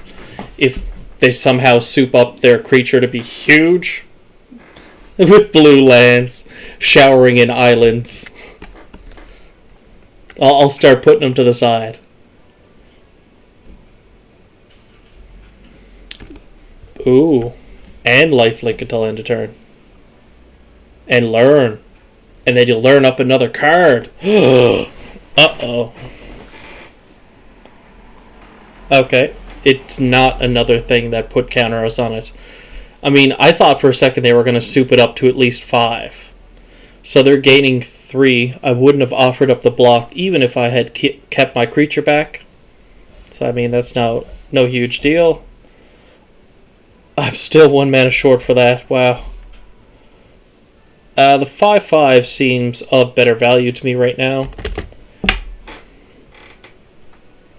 If they somehow soup up their creature to be huge, with blue lands, showering in islands, I'll start putting them to the side. Ooh. And lifelink until end of turn. And learn. And then you'll learn up another card. Uh-oh. Okay. It's not another thing that put counters on it. I mean, I thought for a second they were going to soup it up to at least 5. So they're gaining 3. I wouldn't have offered up the block even if I had kept my creature back. So, I mean, that's no huge deal. I'm still 1 mana short for that. Wow. The 5/5 seems of better value to me right now.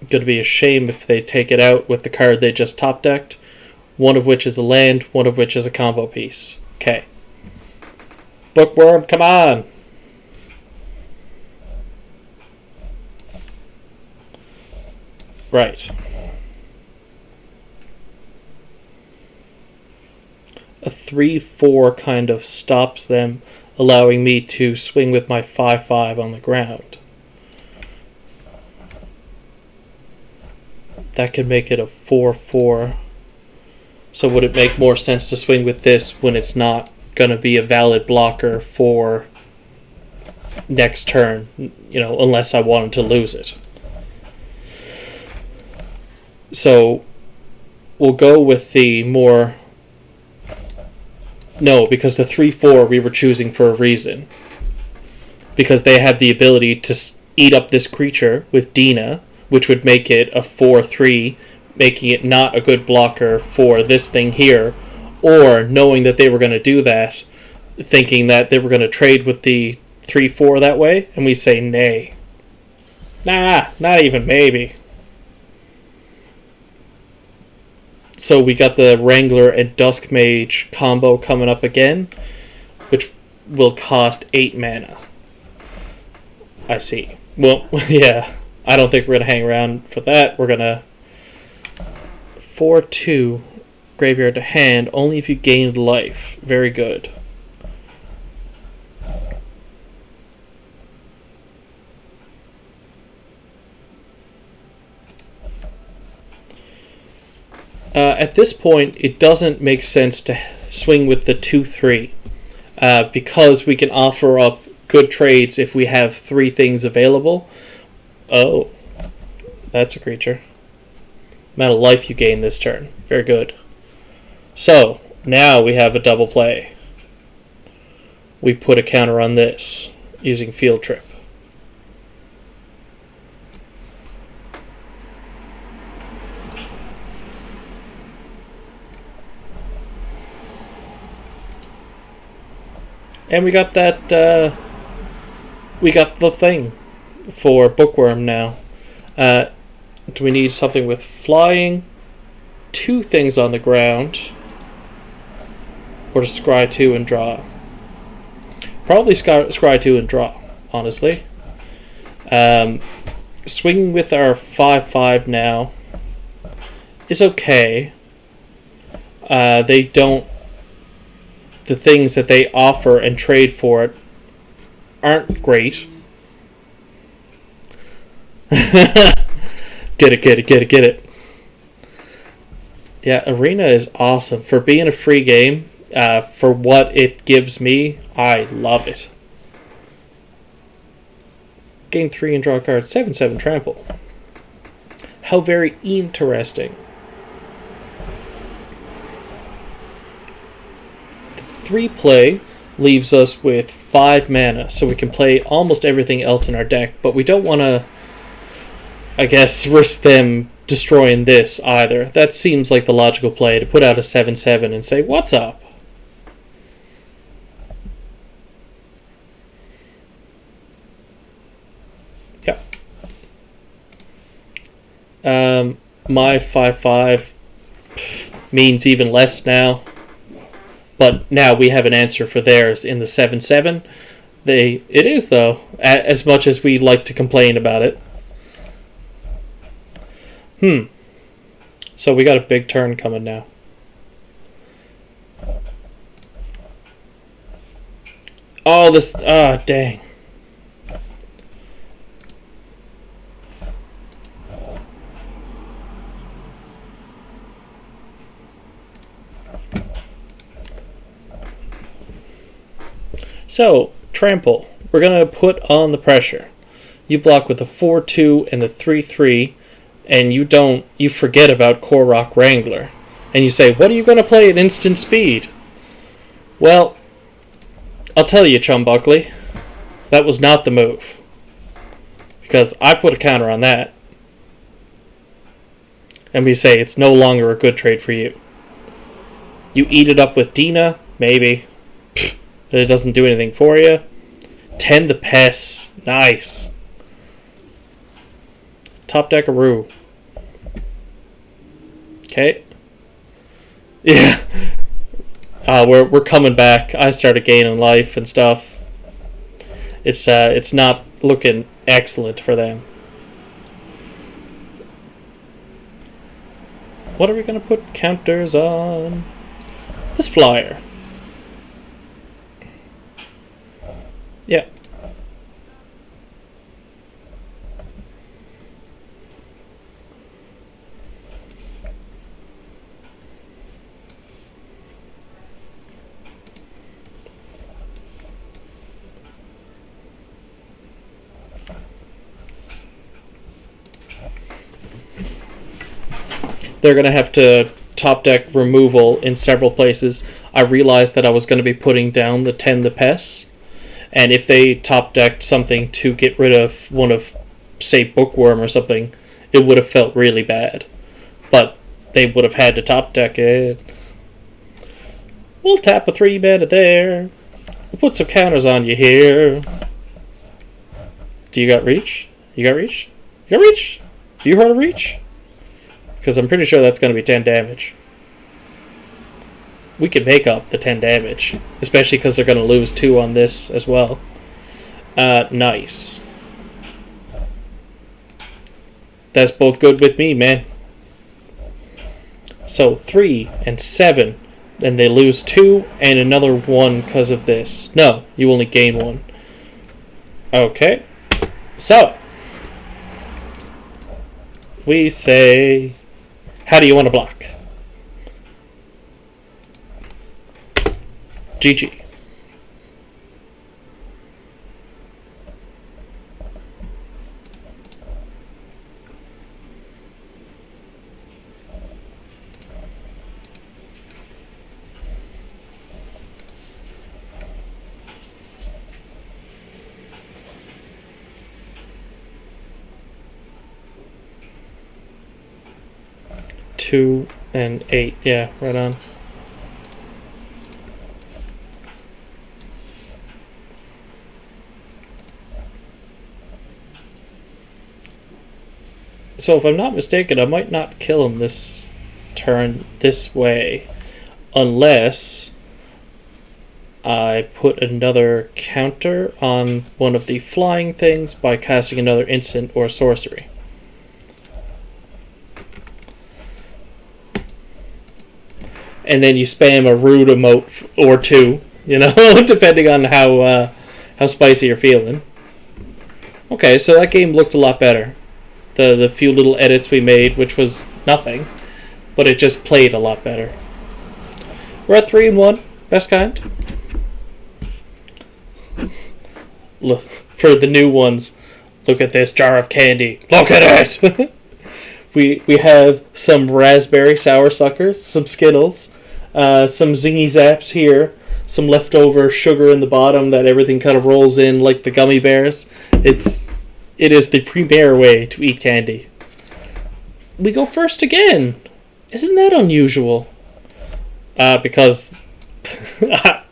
Going to be a shame if they take it out with the card they just top decked. One of which is a land, one of which is a combo piece. Okay. Bookworm, come on! Right. A 3/4 kind of stops them, allowing me to swing with my 5/5 on the ground. That could make it a 4/4. So would it make more sense to swing with this when it's not going to be a valid blocker for next turn, unless I wanted to lose it? So we'll go with the more... No, because the 3/4 we were choosing for a reason. Because they have the ability to eat up this creature with Dina, which would make it a 4/3, making it not a good blocker for this thing here, or knowing that they were going to do that, thinking that they were going to trade with the 3/4 that way, and we say nay. Nah, not even maybe. So we got the Wrangler and Dusk Mage combo coming up again, which will cost 8 mana. I see. Well, yeah, I don't think we're going to hang around for that. We're going to 4/2 graveyard to hand, only if you gained life. Very good. At this point, it doesn't make sense to swing with the 2/3 because we can offer up good trades if we have 3 things available. Oh, that's a creature. Amount of life you gain this turn. Very good. So, now we have a double play. We put a counter on this using Field Trip. And we got that, we got the thing for Bookworm now. Do we need something with flying, 2 things on the ground, or to scry 2 and draw? Probably scry 2 and draw, honestly. Swinging with our 5/5 now is okay. They don't... The things that they offer and trade for it aren't great. Get it. Yeah, Arena is awesome. For being a free game, for what it gives me, I love it. Gain 3 and draw a card. 7/7 trample. How very interesting. 3 play leaves us with 5 mana, so we can play almost everything else in our deck, but we don't want to, I guess, risk them destroying this either. That seems like the logical play, to put out a 7/7 and say, what's up? Yep. My 5/5 means even less now. But now we have an answer for theirs in the 7/7. It is, though, as much as we like to complain about it. So we got a big turn coming now. Oh, this... Ah, dang. So, trample. We're going to put on the pressure. You block with the 4-2 and the 3-3, and you forget about Korok Wrangler. And you say, what are you going to play at instant speed? Well, I'll tell you, Chum Buckley, that was not the move. Because I put a counter on that. And we say it's no longer a good trade for you. You eat it up with Dina, maybe. It doesn't do anything for you. 10 the Pests. Nice. Top Deckaroo. Okay. Yeah. We're coming back. I started gaining life and stuff. It's not looking excellent for them. What are we gonna put counters on? This flyer. Yeah. They're going to have to top deck removal in several places. I realized that I was going to be putting down the 10 the Pests. And if they top decked something to get rid of one of, say, Bookworm or something, it would have felt really bad. But they would have had to top deck it. We'll tap a 3-mana there. We'll put some counters on you here. Do you got reach? You got reach? You got reach? You heard of reach? Because I'm pretty sure that's going to be 10 damage. We can make up the 10 damage. Especially because they're going to lose 2 on this as well. Nice. That's both good with me, man. So 3 and 7. Then they lose 2 and another 1 because of this. No, you only gain 1. Okay. So. We say... How do you want to block? GG. Two and 8, yeah, right on. So if I'm not mistaken, I might not kill him this turn this way, unless I put another counter on one of the flying things by casting another instant or sorcery. And then you spam a rude emote or 2, you know, depending on how spicy you're feeling. Okay, so that game looked a lot better. The few little edits we made, which was nothing, but it just played a lot better. We're at 3-1, best kind. Look, for the new ones, look at this jar of candy. Look at it! We have some raspberry sour suckers, some Skittles, some zingy zaps here, some leftover sugar in the bottom that everything kind of rolls in like the gummy bears. It is the premier way to eat candy. We go first again. Isn't that unusual? Because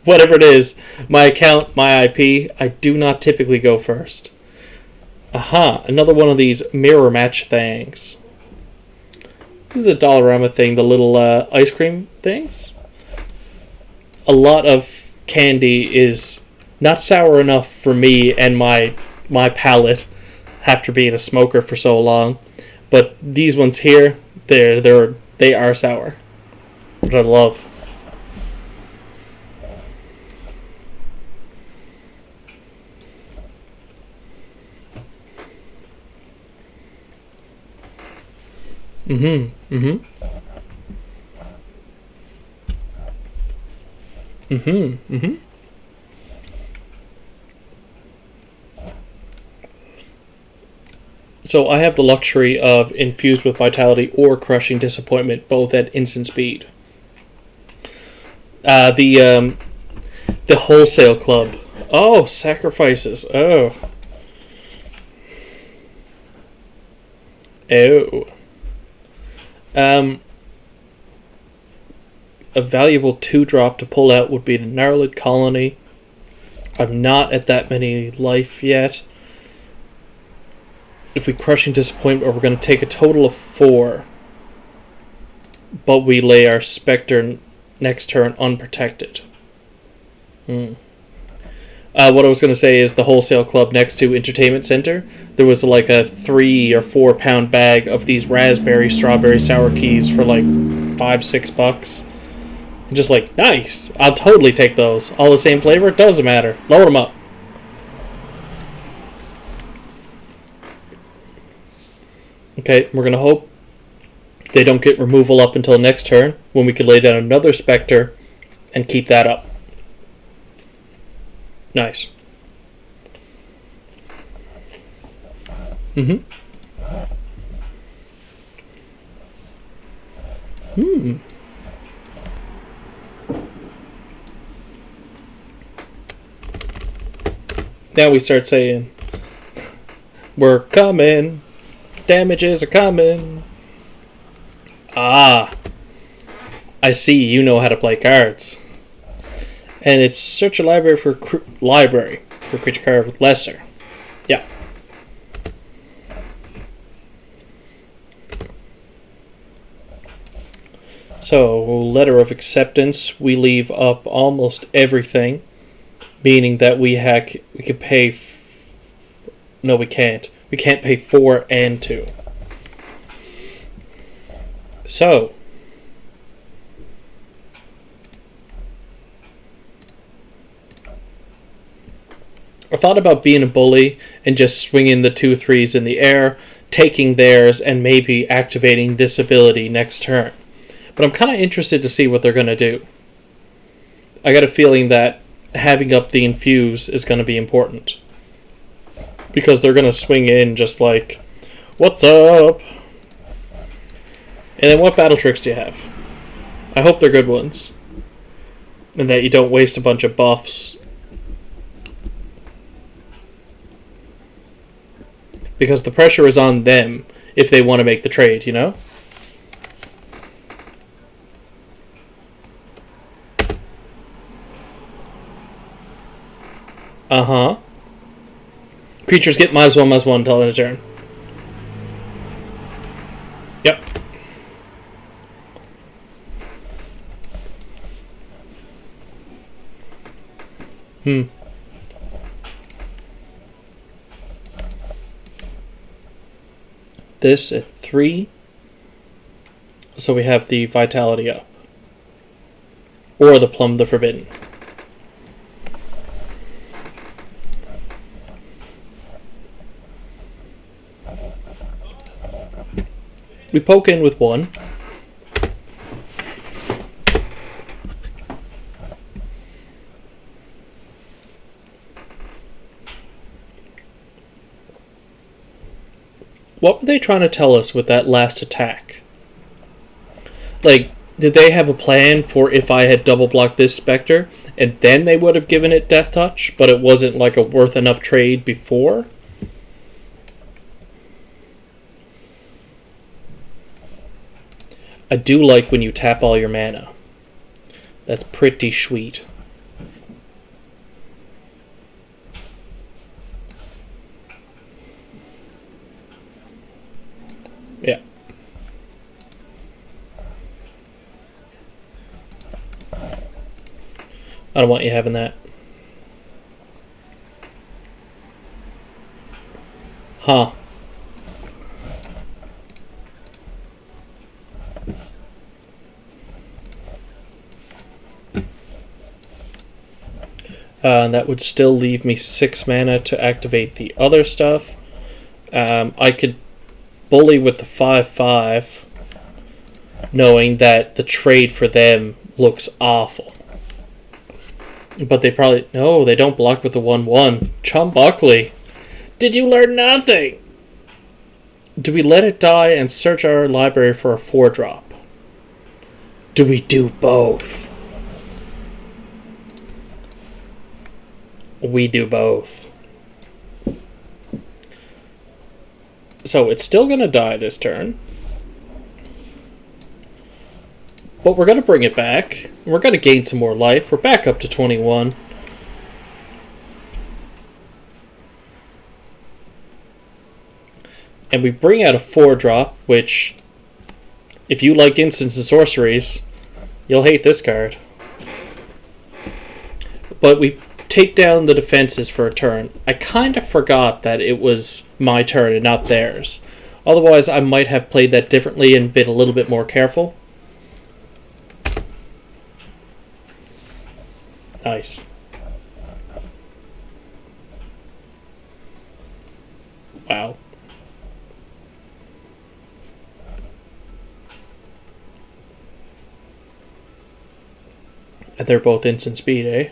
whatever it is, my account, my IP, I do not typically go first. Aha, another one of these mirror match things. This is a Dollarama thing, the little ice cream things. A lot of candy is not sour enough for me and my palate after being a smoker for so long. But these ones here, they are sour, which I love. Mm-hmm. Mm-hmm. Mm-hmm. Mm-hmm. So I have the luxury of Infused with Vitality or Crushing Disappointment, both at instant speed. The Wholesale Club. Oh, sacrifices. Oh. Oh. A valuable 2-drop to pull out would be the Gnarlid Colony. I'm not at that many life yet. If we Crushing Disappointment, we're going to take a total of 4. But we lay our Spectre next turn unprotected. What I was going to say is the Wholesale Club next to Entertainment Center, there was like a 3 or 4 pound bag of these raspberry, strawberry, sour keys for like $5-6. And just like, nice! I'll totally take those. All the same flavor? Doesn't matter. Load them up. Okay, we're going to hope they don't get removal up until next turn, when we could lay down another Spectre and keep that up. Nice. Mm-hmm. Now we start saying, we're coming. Damages are coming. Ah. I see you know how to play cards. And it's search a library for creature card with lesser. Yeah. So, letter of acceptance, we leave up almost everything, meaning that we could pay. No, we can't. We can't pay 4 and 2. So, I thought about being a bully and just swinging the 2/3s in the air, taking theirs, and maybe activating this ability next turn. But I'm kind of interested to see what they're going to do. I got a feeling that having up the infuse is going to be important. Because they're going to swing in just like, what's up? And then what battle tricks do you have? I hope they're good ones. And that you don't waste a bunch of buffs. Because the pressure is on them if they want to make the trade, you know? Uh-huh. Creatures get -1/-1 until end of turn. Yep. This at 3. So we have the Vitality up. Or the Plum the Forbidden. We poke in with 1. What were they trying to tell us with that last attack? Like, did they have a plan for if I had double blocked this Spectre, and then they would have given it Death Touch, but it wasn't like a worth enough trade before? I do like when you tap all your mana. That's pretty sweet. Yeah. I don't want you having that. Huh. And that would still leave me 6 mana to activate the other stuff. I could bully with the 5/5, knowing that the trade for them looks awful. But they probably... No, they don't block with the 1/1. Chum Buckley, did you learn nothing? Do we let it die and search our library for a 4-drop? Do we do both? We do both. So it's still going to die this turn. But we're going to bring it back. We're going to gain some more life. We're back up to 21. And we bring out a 4-drop, which, if you like instants and sorceries, you'll hate this card. But we take down the defenses for a turn. I kind of forgot that it was my turn and not theirs. Otherwise, I might have played that differently and been a little bit more careful. Nice. Wow. And they're both instant speed, eh?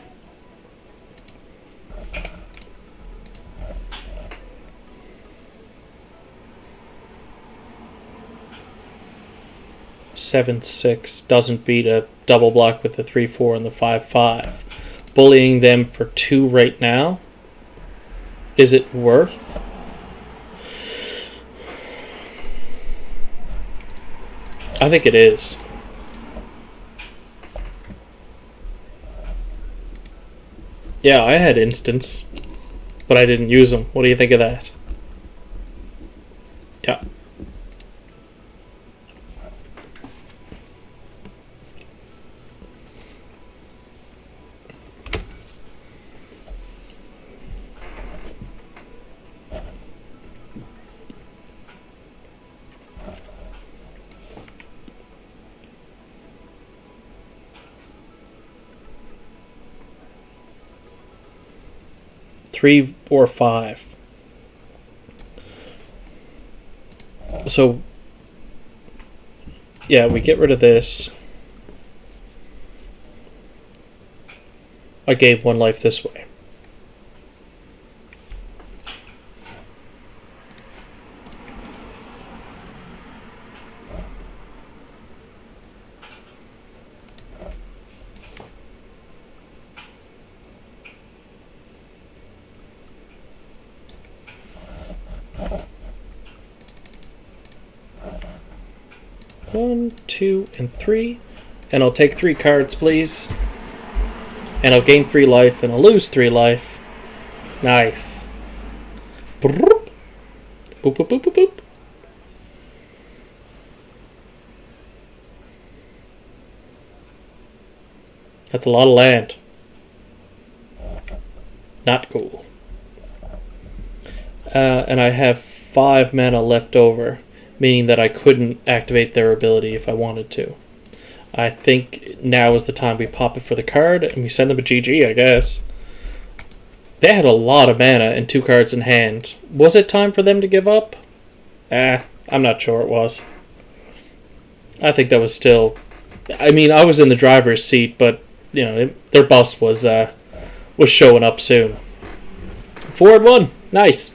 Seven, 6 doesn't beat a double block with the 3/4 and the 5/5. Bullying them for 2 right now. Is it worth? I think it is. Yeah, I had instants, but I didn't use them. What do you think of that? Yeah. Three or 5. So, yeah, we get rid of this. I gave 1 life this way. One, 2, and 3. And I'll take 3 cards, please. And I'll gain 3 life, and I'll lose 3 life. Nice. Boop, boop, boop, boop, boop. That's a lot of land. Not cool. And I have 5 mana left over, meaning that I couldn't activate their ability if I wanted to. I think now is the time we pop it for the card, and we send them a GG, I guess. They had a lot of mana and 2 cards in hand. Was it time for them to give up? I'm not sure it was. I think that was still... I mean, I was in the driver's seat, but, you know, their bus was showing up soon. 4-1. Nice.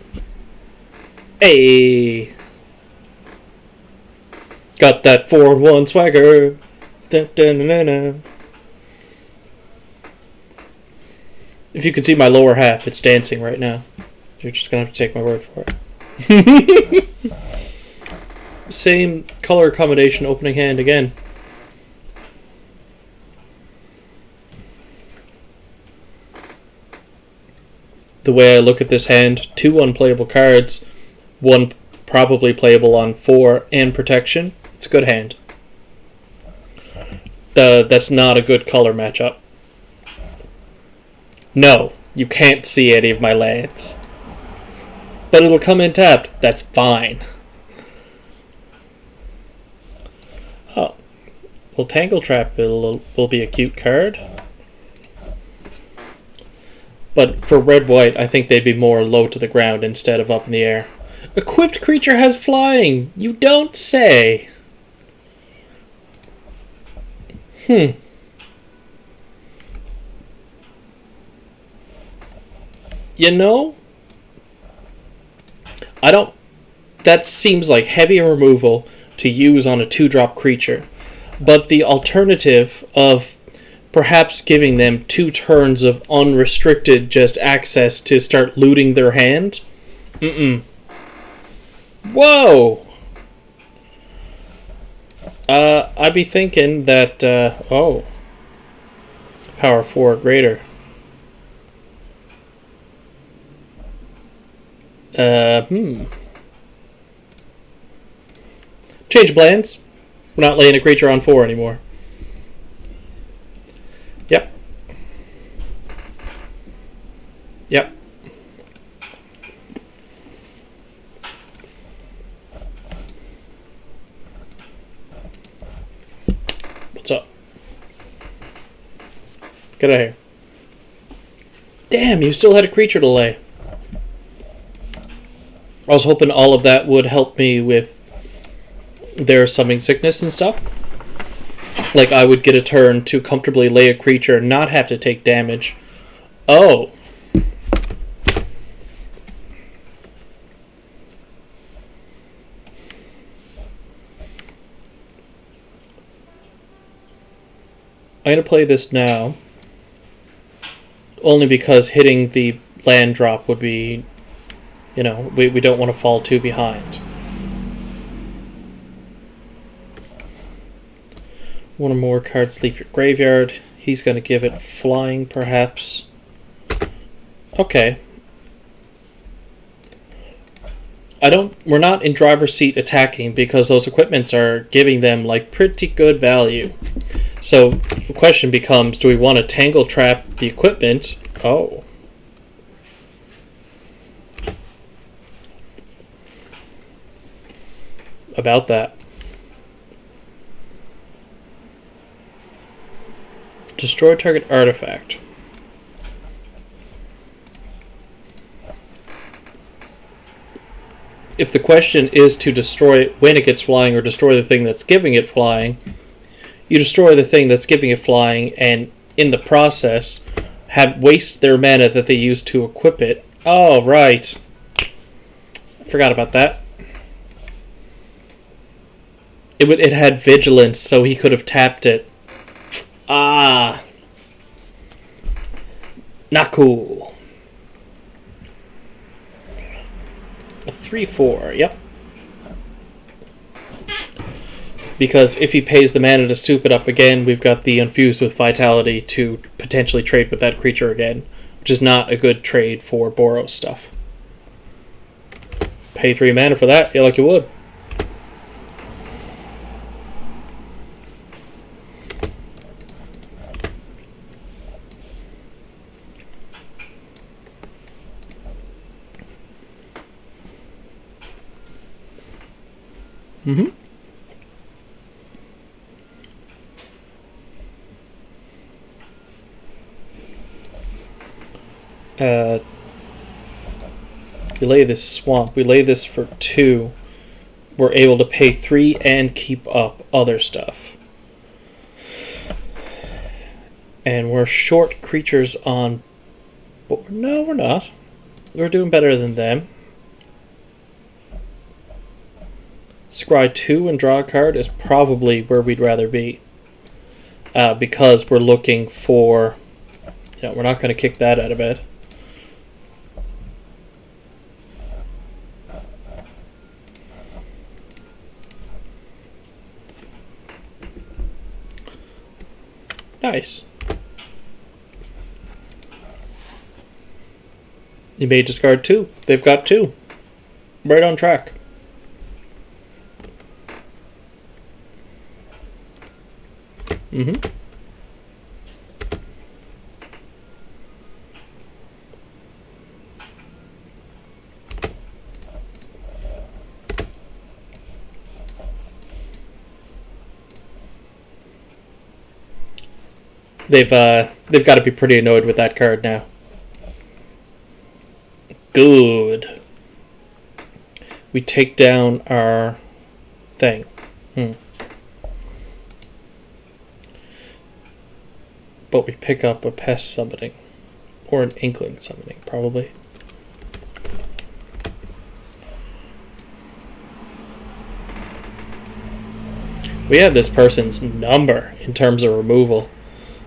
Hey. Got that 4-1 swagger. Dun, dun, dun, dun, dun. If you could see my lower half, it's dancing right now. You're just going to have to take my word for it. Same color combination opening hand again. The way I look at this hand, 2 unplayable cards, 1 probably playable on 4 and protection. It's a good hand. That's not a good color matchup. No, you can't see any of my lands. But it'll come in tapped. That's fine. Oh. Well, Tangle Trap will be a cute card. But for red-white, I think they'd be more low to the ground instead of up in the air. Equipped creature has flying! You don't say! You know? That seems like heavy removal to use on a 2-drop creature. But the alternative of perhaps giving them 2 turns of unrestricted just access to start looting their hand? Whoa! I'd be thinking that, power 4 or greater. Change plans. We're not laying a creature on 4 anymore. Yep. What's up? Get out of here. Damn, you still had a creature to lay. I was hoping all of that would help me with their summoning sickness and stuff. Like I would get a turn to comfortably lay a creature and not have to take damage. Oh. I'm going to play this now. Only because hitting the land drop would be... we don't want to fall too behind. One or more cards leave your graveyard. He's going to give it flying, perhaps. Okay. We're not in driver's seat attacking because those equipments are giving them pretty good value. So the question becomes, do we want to tangle trap the equipment? Oh. About that. Destroy target artifact. If the question is to destroy it when it gets flying or destroy the thing that's giving it flying, you destroy the thing that's giving it flying and in the process waste their mana that they used to equip it. Oh, right. Forgot about that. It had vigilance, so he could have tapped it. Ah. Not cool. A 3/4, yep. Because if he pays the mana to soup it up again, we've got the Infused with Vitality to potentially trade with that creature again, which is not a good trade for Boros stuff. Pay 3 mana for that? Yeah, like you would. We lay this swamp. We lay this for 2. We're able to pay 3 and keep up other stuff. And we're short creatures on... No, we're not. We're doing better than them. Scry 2 and draw a card is probably where we'd rather be. Because we're looking for... we're not going to kick that out of bed. Nice. You may discard 2. They've got 2. Right on track. They've got to be pretty annoyed with that card now. Good. We take down our thing. But we pick up a pest summoning. Or an inkling summoning, probably. We have this person's number in terms of removal.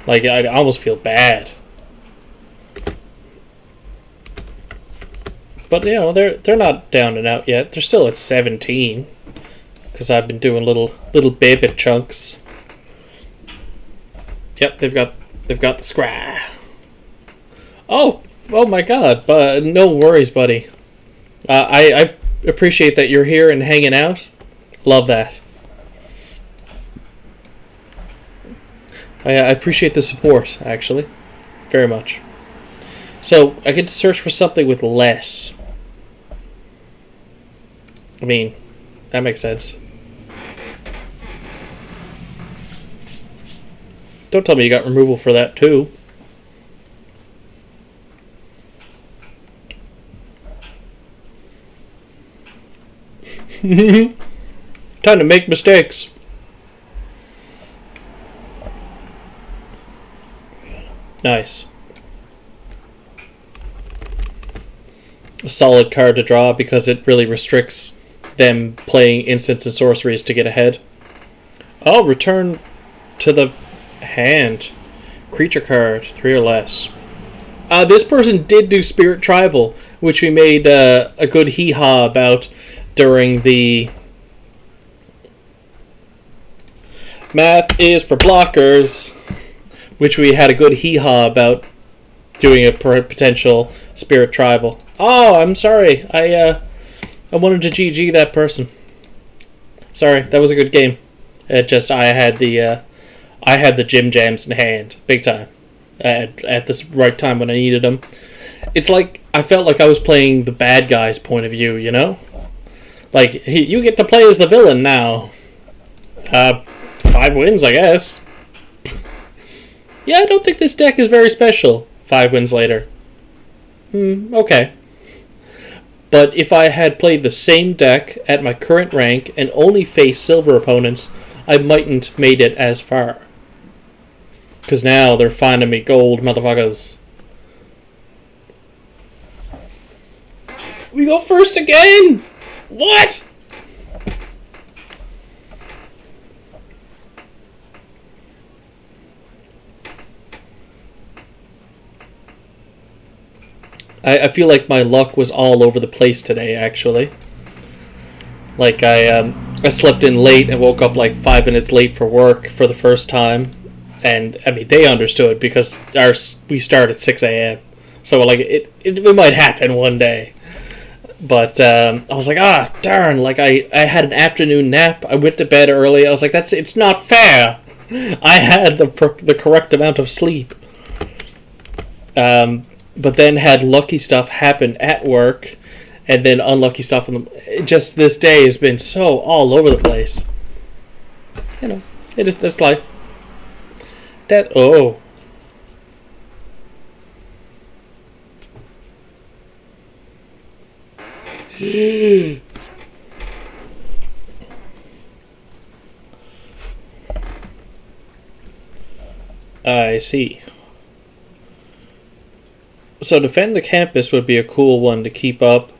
Like, I almost feel bad. But, you know, they're not down and out yet. They're still at 17. Because I've been doing little baby chunks. Yep, they've got the scry. Oh my god. But no worries, buddy. I appreciate that you're here and hanging out. Love that. I appreciate the support, actually. Very much. So, I get to search for something with less. I mean, that makes sense. Don't tell me you got removal for that, too. Time to make mistakes. Nice. A solid card to draw because it really restricts them playing instants and sorceries to get ahead. Oh, return to the hand. Creature card, 3 or less. This person did do Spirit Tribal, which we made a good hee-haw about during the Math is for Blockers, which we had a good hee-haw about doing a potential Spirit Tribal. Oh, I'm sorry. I wanted to GG that person. Sorry, that was a good game. It just I had the Jim Jams in hand, big time, at the right time when I needed them. It's like I felt like I was playing the bad guy's point of view, you know? Like, you get to play as the villain now. 5 wins, I guess. Yeah, I don't think this deck is very special. 5 wins later. Okay. But if I had played the same deck at my current rank and only faced silver opponents, I mightn't made it as far. Because now they're finding me gold, motherfuckers. We go first again! What? I feel like my luck was all over the place today, actually. Like, I slept in late and woke up like 5 minutes late for work for the first time. And, I mean, they understood because we start at 6 a.m. So, like, it might happen one day. But I was like, darn, like, I had an afternoon nap. I went to bed early. I was like, it's not fair. I had the correct amount of sleep. But then had lucky stuff happen at work, and then unlucky stuff. Just this day has been so all over the place. You know, it is this life. I see. So defend the campus would be a cool one to keep up.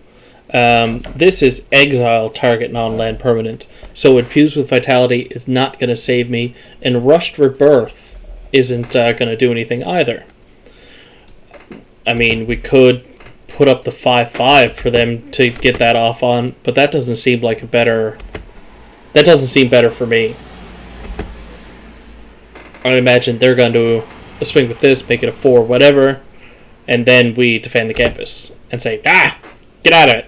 This is exile target non-land permanent. So infused with vitality is not going to save me, and rushed rebirth isn't going to do anything either. I mean, we could put up the 5/5 for them to get that off on, but that doesn't seem like a better. That doesn't seem better for me. I imagine they're going to swing with this, make it a 4, whatever. And then we defend the campus and say, get out of it.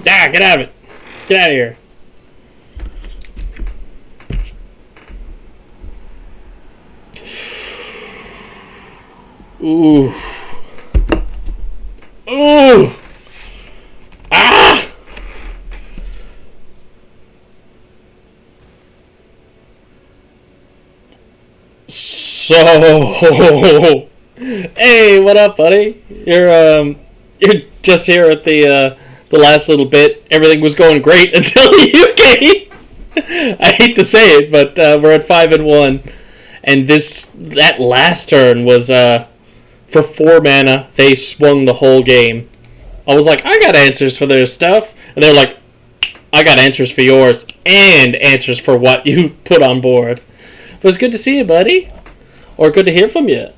Get out of it. Get out of here. Ooh. Ooh. So, hey, what up, buddy? You're just here at the last little bit. Everything was going great until you came. I hate to say it, but we're at 5-1, and that last turn was for 4 mana. They swung the whole game. I was like, I got answers for their stuff, and they're like, I got answers for yours and answers for what you put on board. It was good to see you, buddy. Or good to hear from you.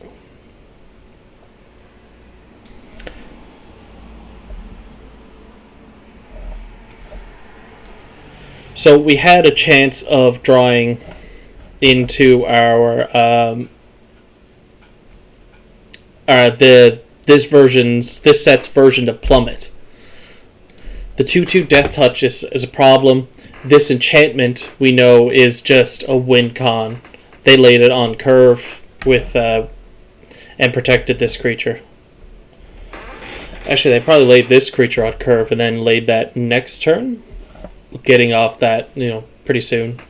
So we had a chance of drawing into this set's version of Plummet. The 2/2 Death Touch is a problem. This enchantment we know is just a win con. They laid it on curve with and protected this creature. Actually, they probably laid this creature on curve and then laid that next turn, getting off that pretty soon.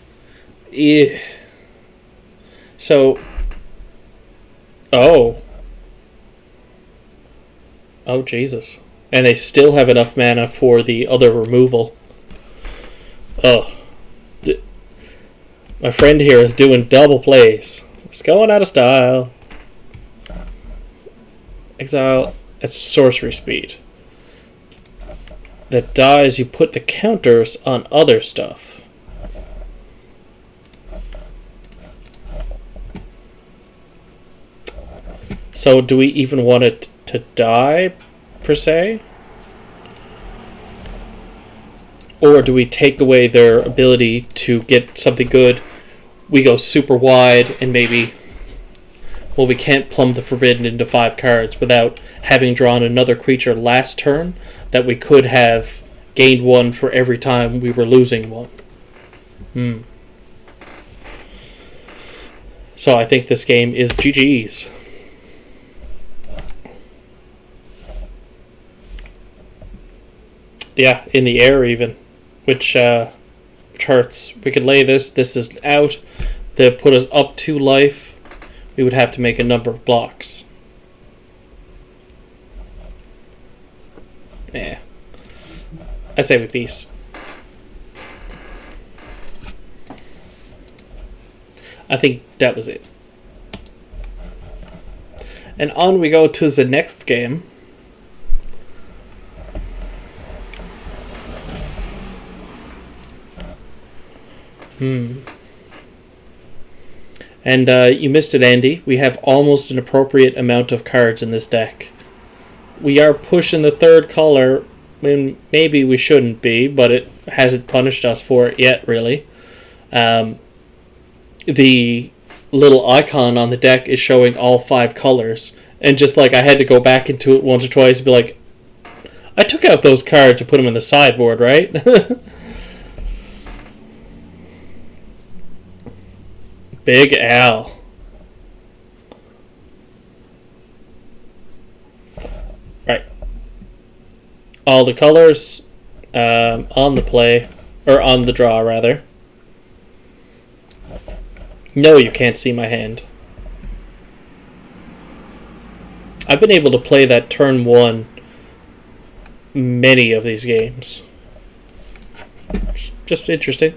Yeah. So, oh Jesus. And they still have enough mana for the other removal. Oh. My friend here is doing double plays. It's going out of style. Exile at sorcery speed. That dies, you put the counters on other stuff. So do we even want it to die, per se? Or do we take away their ability to get something good? We go super wide and maybe... Well, we can't plumb the Forbidden into 5 cards without having drawn another creature last turn that we could have gained 1 for every time we were losing 1. So I think this game is GG's. Yeah, in the air even, which hurts. We could lay this. This is out. To put us up 2 life, we would have to make a number of blocks. Yeah. I say we peace. I think that was it. And on we go to the next game. And you missed it, Andy. We have almost an appropriate amount of cards in this deck. We are pushing the 3rd color when maybe we shouldn't be, but it hasn't punished us for it yet, really. The little icon on the deck is showing all 5 colors. And just like I had to go back into it once or twice and be like, I took out those cards to put them in the sideboard, right? Big Al. Right. All the colors on the play, or on the draw, rather. No, you can't see my hand. I've been able to play that turn 1 many of these games. Just interesting.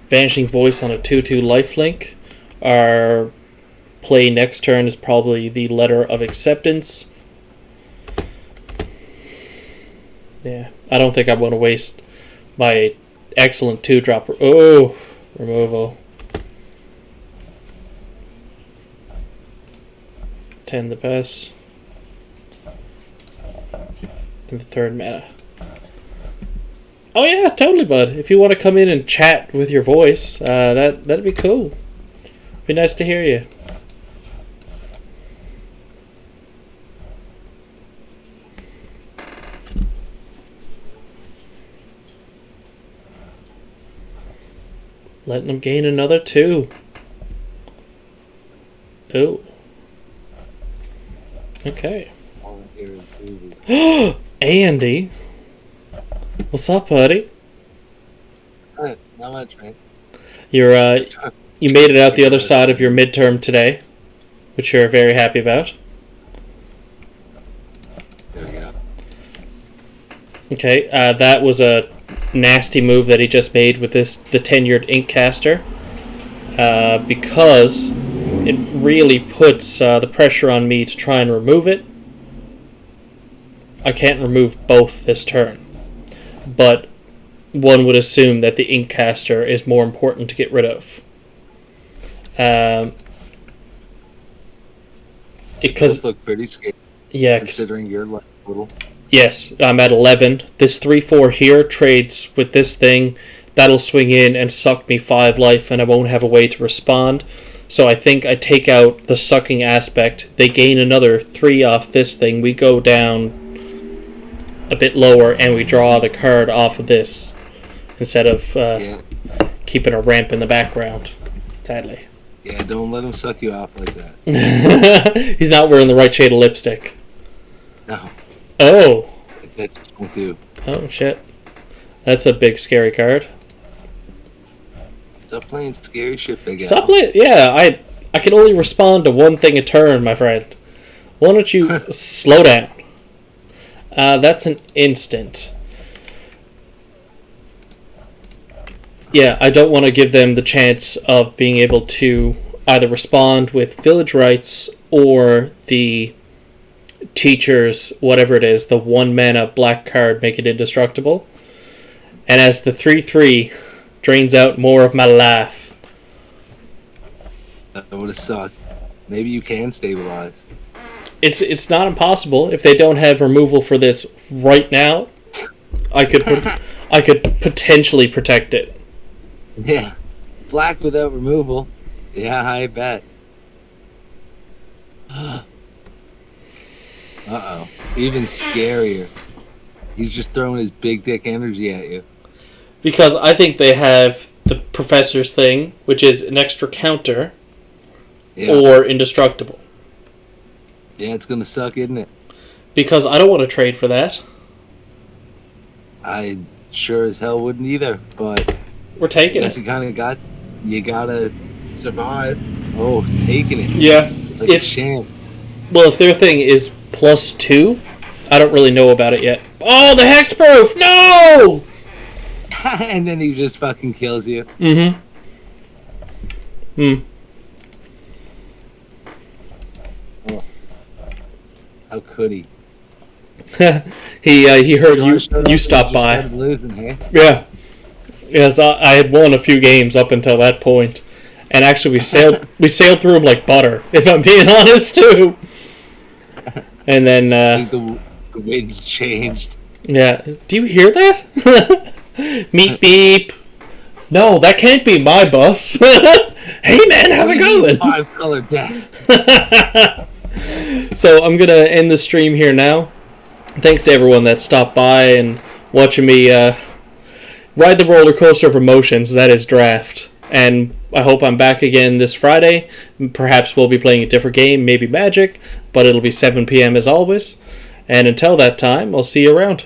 Vanishing Voice on a 2/2 lifelink. Our play next turn is probably the Letter of Acceptance. Yeah, I don't think I want to waste my excellent 2-drop. Oh, removal. 10 the best. And the 3rd mana. Oh yeah, totally, bud. If you want to come in and chat with your voice, that'd be cool. Be nice to hear you. Letting them gain another 2. Oh. Okay. Andy. What's up, buddy? Not much, man. You made it out the other side of your midterm today, which you're very happy about. There we go. Okay, that was a nasty move that he just made with the tenured Inkcaster, because it really puts the pressure on me to try and remove it. I can't remove both this turn, but one would assume that the Inkcaster is more important to get rid of. Because look pretty scary. Yeah, considering you're like little. Yes, I'm at 11. This 3/4 here trades with this thing. That'll swing in and suck me 5 life, and I won't have a way to respond. So I think I take out the sucking aspect. They gain another 3 off this thing. We go down a bit lower, and we draw the card off of this instead of keeping a ramp in the background, sadly. Yeah, don't let him suck you off like that. He's not wearing the right shade of lipstick. No. Oh. That just won't do. Oh, shit. That's a big, scary card. Stop playing scary shit, big Stop playing. Yeah, I can only respond to one thing a turn, my friend. Why don't you slow down? That's an instant. Yeah, I don't want to give them the chance of being able to either respond with village rights or the teacher's, whatever it is, the 1 mana black card, make it indestructible. And as the 3/3 drains out more of my life. That would have sucked. Maybe you can stabilize. It's not impossible. If they don't have removal for this right now, I could potentially protect it. Yeah. Black without removal. Yeah, I bet. Uh-oh. Even scarier. He's just throwing his big dick energy at you. Because I think they have the Professor's thing, which is an extra counter, or indestructible. Yeah, it's going to suck, isn't it? Because I don't want to trade for that. I sure as hell wouldn't either, but... We're taking it. You gotta survive. Oh, taking it. Yeah. Like a champ. Well, if their thing is +2, I don't really know about it yet. Oh, the hexproof! No! And then he just fucking kills you. Mm-hmm. Oh. How could he? He heard you stop by. Losing, hey? Yeah. Yes, I had won a few games up until that point, and actually we sailed through them like butter, if I'm being honest too. And then I think the wind's changed. Yeah, do you hear that? Meep beep. No, that can't be my bus. Hey man, how's it going? 5-color death. So I'm gonna end the stream here now. Thanks to everyone that stopped by and watching me ride the roller coaster of emotions that is draft. And I hope I'm back again this Friday. Perhaps we'll be playing a different game, maybe Magic, but it'll be 7 p.m. as always. And until that time, I'll see you around.